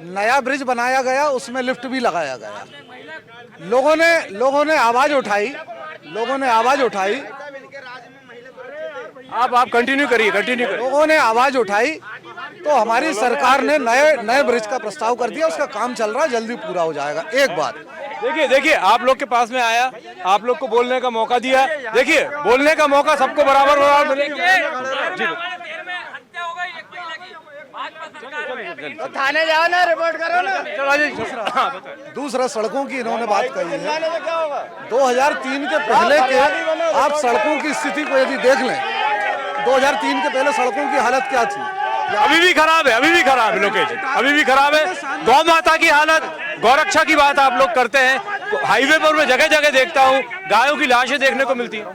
नया ब्रिज बनाया गया, उसमें लिफ्ट भी लगाया गया। लोगों ने आवाज उठाई, आप कंटिन्यू करिए। लोगों ने आवाज उठाई तो हमारी सरकार ने नए ब्रिज का प्रस्ताव कर दिया, उसका काम चल रहा है, जल्दी पूरा हो जाएगा। एक बात देखिए आप लोग के पास में आया, आप लोग को बोलने का मौका दिया। देखिए बोलने का मौका सबको बराबर मिलेगा। तो थाने जाओ ना, रिपोर्ट करो ना। दूसरा, सड़कों की इन्होंने बात कही है। 2003 के पहले के आप सड़कों की स्थिति को यदि देख लें, 2003 के पहले सड़कों की हालत क्या थी? अभी भी खराब है लोकेश, अभी भी खराब है। गौ माता की हालत, गौरक्षा की बात आप लोग करते हैं। हाईवे पर मैं जगह जगह देखता हूँ गायों की लाशें देखने को मिलती हैं।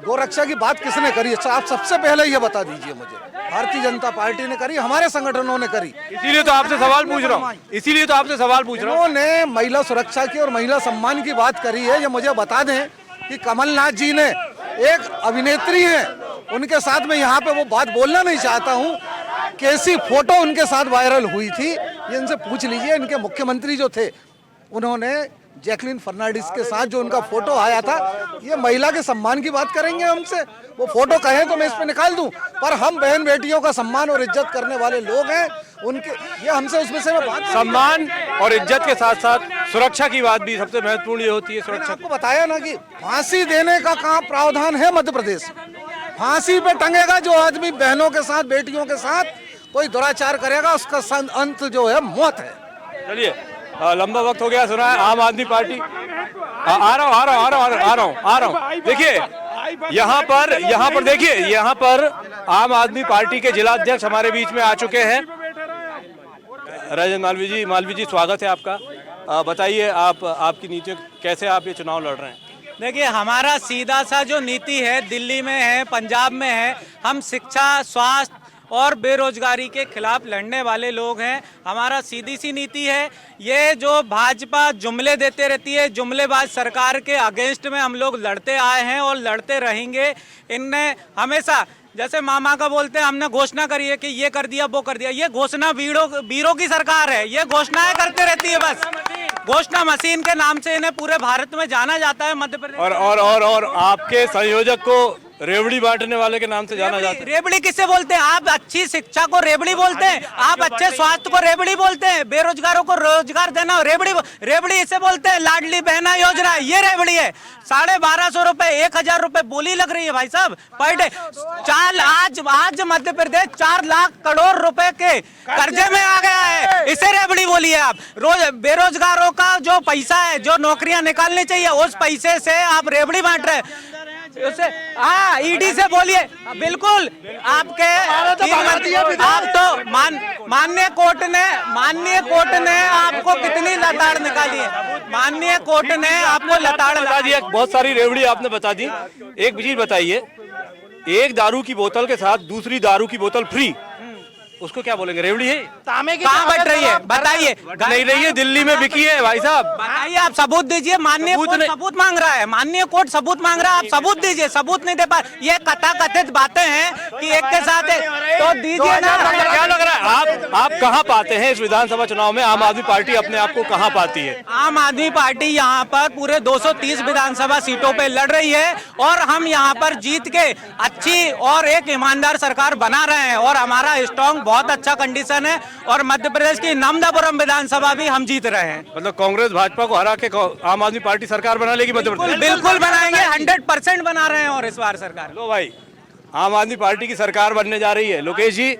गौरक्षा की बात किसने करी? अच्छा, आप सबसे पहले ये बता दीजिए मुझे। भारतीय जनता पार्टी ने करी, हमारे संगठनों ने करी। इसीलिए तो आपसे सवाल पूछ रहा हूँ। उन्होंने महिला सुरक्षा की और महिला सम्मान की बात करी है। ये मुझे बता दें कि कमलनाथ जी ने, एक अभिनेत्री है, उनके साथ में यहाँ पे वो बात बोलना नहीं चाहता हूँ, कैसी फोटो उनके साथ वायरल हुई थी, ये इनसे पूछ लीजिए। इनके मुख्यमंत्री जो थे, उन्होंने जैकलिन फर्नांडिस के साथ जो उनका फोटो आया था, ये महिला के सम्मान की बात करेंगे हमसे? वो फोटो कहें तो मैं इस पे निकाल दूं, पर हम बहन बेटियों का सम्मान और इज्जत करने वाले लोग हैं, उनके ये हमसे उसमें से बात। सम्मान और इज्जत के साथ साथ सुरक्षा की बात भी सबसे महत्वपूर्ण ये होती है। सुरक्षा आपको बताया ना कि फांसी देने का कहाँ प्रावधान है मध्य प्रदेश? फांसी पे टंगेगा जो आदमी बहनों के साथ, बेटियों के साथ कोई दुराचार करेगा, उसका अंत जो है मौत है। चलिए, लंबा वक्त हो गया सुना है। आम आदमी पार्टी आ रहा हूँ। देखिए यहाँ पर देखिए, यहाँ पर आम आदमी पार्टी के जिला अध्यक्ष हमारे बीच में आ चुके हैं। राजन मालवीय जी स्वागत है आपका। बताइए आपकी नीतियों, कैसे आप ये चुनाव लड़ रहे हैं? देखिए, हमारा सीधा सा जो नीति है, दिल्ली में है, पंजाब में है, हम शिक्षा, स्वास्थ्य और बेरोजगारी के खिलाफ लड़ने वाले लोग हैं। हमारा सीधी सी नीति है। ये जो भाजपा जुमले देते रहती है, जुमलेबाज सरकार के अगेंस्ट में हम लोग लड़ते आए हैं और लड़ते रहेंगे। इनने हमेशा जैसे मामा का बोलते हैं, हमने घोषणा करी है कि ये कर दिया वो कर दिया। ये घोषणा वीरों की सरकार है, ये घोषणाएं करते रहती है। बस घोषणा मशीन के नाम से इन्हें पूरे भारत में जाना जाता है। मध्य प्रदेश और आपके संयोजक को रेवड़ी बांटने वाले के नाम से जाना जाता है। रेवड़ी किससे बोलते हैं? आप अच्छी शिक्षा को रेवड़ी बोलते हैं, आप अच्छे स्वास्थ्य को रेवड़ी बोलते हैं, बेरोजगारों को रोजगार देना रेवड़ी इसे बोलते हैं। लाडली बहना योजना ये रेवड़ी है। 1250 रुपए 1000 रुपए बोली लग रही है भाई साहब पर डे। आज मध्य प्रदेश 4 लाख करोड़ रुपए के कर्जे में आ गया है, इसे रेवड़ी बोलिए आप। रोज बेरोजगारों का जो पैसा है, जो नौकरियां निकालनी चाहिए, उस पैसे से आप रेवड़ी बांट रहे हैं। हाँ, ईडी से बोलिए। बिल्कुल आपके आप तो माननीय कोर्ट ने आपको कितनी लताड़ निकाली है। माननीय कोर्ट ने आपको लताड़ बता दिया। बहुत सारी रेवड़ी आपने बता दी। एक चीज बताइए, एक दारू की बोतल के साथ दूसरी दारू की बोतल फ्री, उसको क्या बोलेंगे? रेवड़ी है? कहाँ बैठ रही है बताइए? नहीं रही है, दिल्ली में बिकी है भाई साहब। बताइए, आप सबूत दीजिए। माननीय कोर्ट सबूत मांग रहा है, माननीय कोर्ट सबूत मांग रहा है, आप सबूत दीजिए। सबूत नहीं दे पा, ये कथाकथित बातें हैं कि एक के साथ तो दीजिए ना। क्या लग रहा है आप कहाँ पाते हैं इस विधानसभा चुनाव में? आम आदमी पार्टी अपने आप को कहाँ पाती है? आम आदमी पार्टी यहाँ पर पूरे 230 विधानसभा सीटों पे लड़ रही है और हम यहाँ पर जीत के अच्छी और एक ईमानदार सरकार बना रहे हैं और हमारा स्ट्रॉन्ग बहुत अच्छा कंडीशन है और मध्य प्रदेश की नमदापुरम विधानसभा भी हम जीत रहे हैं। मतलब कांग्रेस भाजपा को हरा के आम आदमी पार्टी सरकार बना लेगी मध्य प्रदेश? बिल्कुल बनाएंगे, 100% बना रहे हैं और इस बार सरकार। लो भाई, आम आदमी पार्टी की सरकार बनने जा रही है। लोकेश जी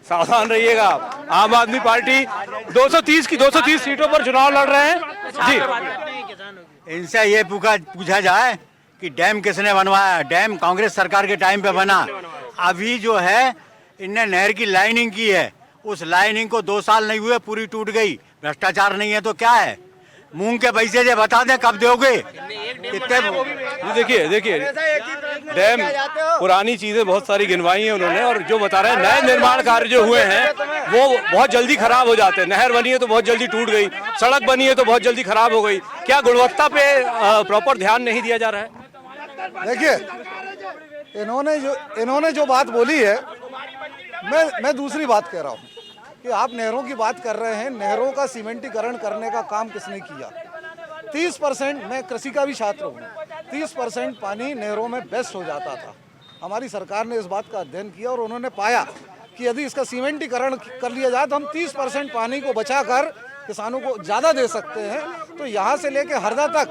सावधान रहिएगा। आम आदमी पार्टी 230 की 230 सीटों पर चुनाव लड़ रहे हैं जी। इनसे ये पूछा जाए कि डैम किसने बनवाया? डैम कांग्रेस सरकार के टाइम पे बना। अभी जो है इनने नहर की लाइनिंग की है, उस लाइनिंग को 2 साल नहीं हुए, पूरी टूट गई। भ्रष्टाचार नहीं है तो क्या है? मूंग के पैसे जो बता दें कब दोगे? कितने? देखिए डैम, पुरानी चीजें बहुत सारी गिनवाई हैं उन्होंने और जो बता रहे हैं नए निर्माण कार्य जो हुए हैं वो बहुत जल्दी खराब हो जाते हैं। नहर बनी है तो बहुत जल्दी टूट गई, सड़क बनी है तो बहुत जल्दी खराब हो गई। क्या गुणवत्ता पे प्रॉपर ध्यान नहीं दिया जा रहा है? देखिए, इन्होंने जो बात बोली है, मैं दूसरी बात कह रहा हूँ कि आप नहरों की बात कर रहे हैं। नहरों का सीमेंटीकरण करने का काम किसने किया? 30%, मैं कृषि का भी छात्र हूँ, 30% पानी नहरों में बेस्ट हो जाता था। हमारी सरकार ने इस बात का अध्ययन किया और उन्होंने पाया कि यदि इसका सीमेंटीकरण कर लिया जाए तो हम 30% पानी को बचाकर किसानों को ज़्यादा दे सकते हैं। तो यहाँ से लेके हरदा तक,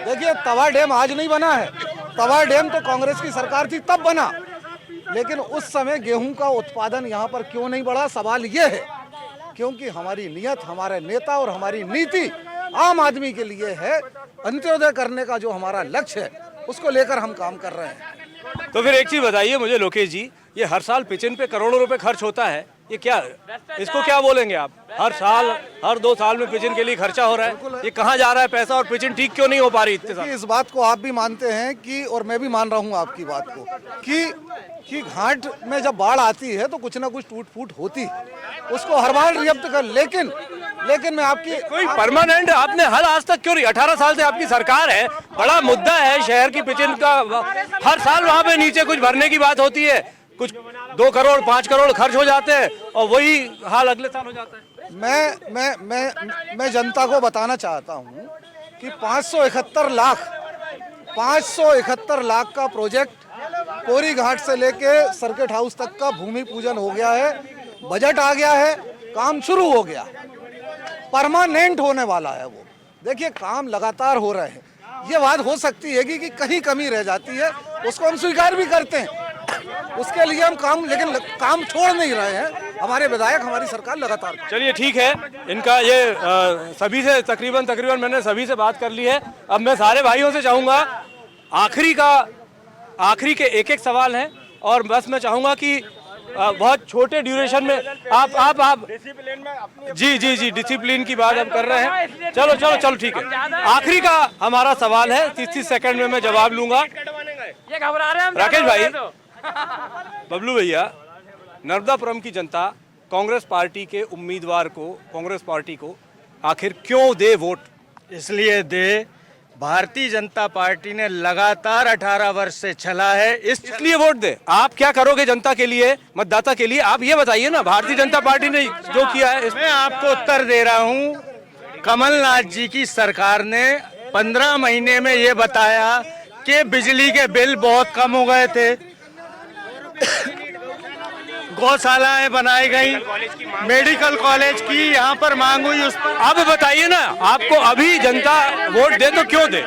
देखिए तवा डैम आज नहीं बना है। तवा डैम तो कांग्रेस की सरकार थी तब बना, लेकिन उस समय गेहूं का उत्पादन यहाँ पर क्यों नहीं बढ़ा? सवाल ये है क्योंकि हमारी नियत, हमारे नेता और हमारी नीति आम आदमी के लिए है। अंत्योदय करने का जो हमारा लक्ष्य है उसको लेकर हम काम कर रहे हैं। तो फिर एक चीज बताइए मुझे लोकेश जी, ये हर साल पिचिन पे करोड़ों रुपए खर्च होता है, ये क्या, इसको क्या बोलेंगे आप? हर साल, हर 2 साल में पिचिन के लिए खर्चा हो रहा है, ये कहाँ जा रहा है पैसा और पिचिन ठीक क्यों नहीं हो पा रही इतने साल? इस बात को आप भी मानते हैं कि, और मैं भी मान रहा हूँ आपकी बात को, कि घाट में जब बाढ़ आती है तो कुछ ना कुछ टूट फूट होती है, उसको हर बार रिएक्ट कर। लेकिन मैं आपकी कोई परमानेंट आपने हल आज तक क्यों नहीं? 18 साल से आपकी सरकार है, बड़ा मुद्दा है शहर की पिचिन का। हर साल वहाँ पे नीचे कुछ भरने की बात होती है, कुछ 2 करोड़ 5 करोड़ खर्च हो जाते हैं और वही हाल अगले साल हो जाता है। मैं जनता को बताना चाहता हूँ कि 571 लाख का प्रोजेक्ट कोरी घाट से लेके सर्किट हाउस तक का भूमि पूजन हो गया है, बजट आ गया है, काम शुरू हो गया, परमानेंट होने वाला है वो। देखिए काम लगातार हो रहे हैं। ये बात हो सकती है कि कहीं कमी रह जाती है, उसको हम स्वीकार भी करते हैं, उसके लिए हम लेकिन काम छोड़ नहीं रहे हैं। हमारे विधायक, हमारी सरकार लगातार। चलिए ठीक है, इनका ये सभी से तकरीबन मैंने सभी से बात कर ली है। अब मैं सारे भाइयों से चाहूँगा, आखिरी के एक सवाल हैं और बस मैं चाहूँगा कि बहुत छोटे ड्यूरेशन में आप जी डिसिप्लिन की बात हम कर रहे हैं। चलो ठीक है। आखिरी का हमारा सवाल है, 30 सेकंड में मैं जवाब लूंगा। ये घबरा रहे हैं राकेश भाई, बबलू भैया, नर्मदापुरम की जनता कांग्रेस पार्टी के उम्मीदवार को, कांग्रेस पार्टी को आखिर क्यों दे वोट? इसलिए दे, भारतीय जनता पार्टी ने लगातार 18 वर्ष से चला है, इसलिए वोट दे। आप क्या करोगे जनता के लिए, मतदाता के लिए? आप ये बताइए ना, भारतीय जनता पार्टी ने जो किया है मैं आपको उत्तर दे रहा हूं। कमलनाथ जी की सरकार ने 15 महीने में ये बताया कि बिजली के बिल बहुत कम हो गए थे, गौशालाएं बनाई गई, मेडिकल कॉलेज की यहाँ पर मांग हुई, उस पर आप बताइए ना, आपको अभी जनता वोट दे तो क्यों दे?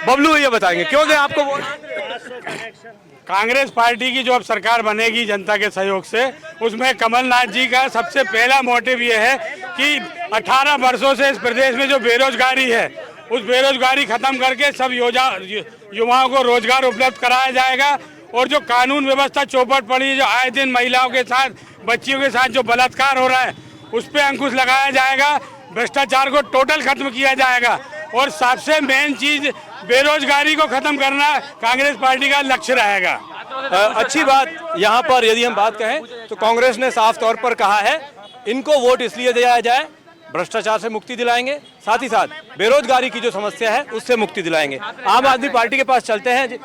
बबलू ये बताएंगे क्यों दे आपको वोट? कांग्रेस पार्टी की जो अब सरकार बनेगी जनता के सहयोग से, उसमें कमलनाथ जी का सबसे पहला मोटिव ये है कि 18 वर्षों से इस प्रदेश में जो बेरोजगारी है, उस बेरोजगारी खत्म करके सब युवाओं को रोजगार उपलब्ध कराया जाएगा। और जो कानून व्यवस्था चौपट पड़ी है, जो आए दिन महिलाओं के साथ, बच्चियों के साथ जो बलात्कार हो रहा है, उस पर अंकुश लगाया जाएगा। भ्रष्टाचार को टोटल खत्म किया जाएगा और सबसे मेन चीज बेरोजगारी को खत्म करना कांग्रेस पार्टी का लक्ष्य रहेगा। अच्छी बात, यहाँ पर यदि हम बात कहें तो कांग्रेस ने साफ तौर पर कहा है इनको वोट इसलिए दिया जाए, भ्रष्टाचार से मुक्ति दिलाएंगे, साथ ही साथ बेरोजगारी की जो समस्या है उससे मुक्ति दिलाएंगे। आम आदमी पार्टी के पास चलते हैं।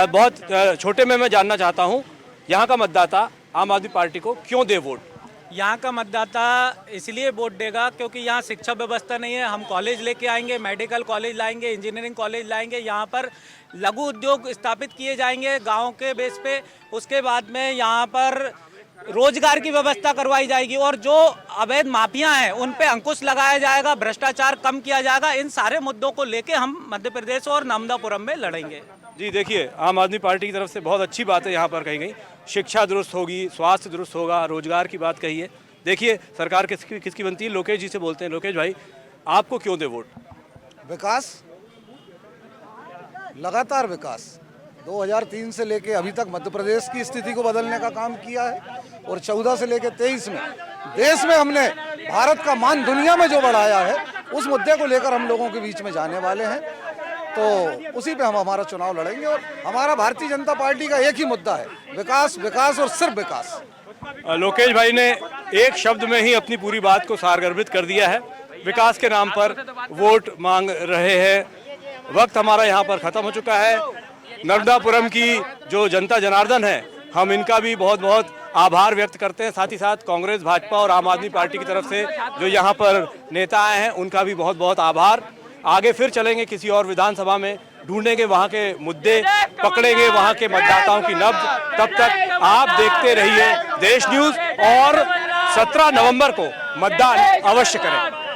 बहुत छोटे में मैं जानना चाहता हूं, यहाँ का मतदाता आम आदमी पार्टी को क्यों दे वोट? यहाँ का मतदाता इसलिए वोट देगा क्योंकि यहाँ शिक्षा व्यवस्था नहीं है। हम कॉलेज लेके आएंगे, मेडिकल कॉलेज लाएंगे, इंजीनियरिंग कॉलेज लाएंगे, यहाँ पर लघु उद्योग स्थापित किए जाएंगे गांव के बेस पे। उसके बाद में यहाँ पर रोजगार की व्यवस्था करवाई जाएगी और जो अवैध माफिया हैं उन पे अंकुश लगाया जाएगा, भ्रष्टाचार कम किया जाएगा। इन सारे मुद्दों को लेके हम मध्य प्रदेश और नर्मदापुरम में लड़ेंगे। जी देखिए, आम आदमी पार्टी की तरफ से बहुत अच्छी बातें यहाँ पर कही गई। शिक्षा दुरुस्त होगी, स्वास्थ्य दुरुस्त होगा, रोजगार की बात कही है। देखिए सरकार किसकी बनती है? लोकेश जी से बोलते हैं। लोकेश भाई, आपको क्यों दे वोट? विकास, लगातार विकास 2003 से लेके अभी तक मध्य प्रदेश की स्थिति को बदलने का काम किया है और 14 से लेके 23 में देश में हमने भारत का मान दुनिया में जो बढ़ाया है, उस मुद्दे को लेकर हम लोगों के बीच में जाने वाले हैं। तो उसी पे हम हमारा चुनाव लड़ेंगे और हमारा भारतीय जनता पार्टी का एक ही मुद्दा है, विकास, विकास और सिर्फ विकास। लोकेश भाई ने एक शब्द में ही अपनी पूरी बात को सारगर्भित कर दिया है। विकास के नाम पर वोट मांग रहे हैं। वक्त हमारा यहाँ पर खत्म हो चुका है। नर्मदापुरम की जो जनता जनार्दन है, हम इनका भी बहुत बहुत आभार व्यक्त करते हैं। साथ ही साथ कांग्रेस, भाजपा और आम आदमी पार्टी की तरफ से जो यहाँ पर नेता आए हैं, उनका भी बहुत बहुत आभार। आगे फिर चलेंगे किसी और विधानसभा में, ढूंढेंगे वहाँ के मुद्दे, पकड़ेंगे वहाँ के मतदाताओं की नब्ज। तब तक आप देखते रहिए देश न्यूज़ और 17 नवंबर को मतदान अवश्य करें।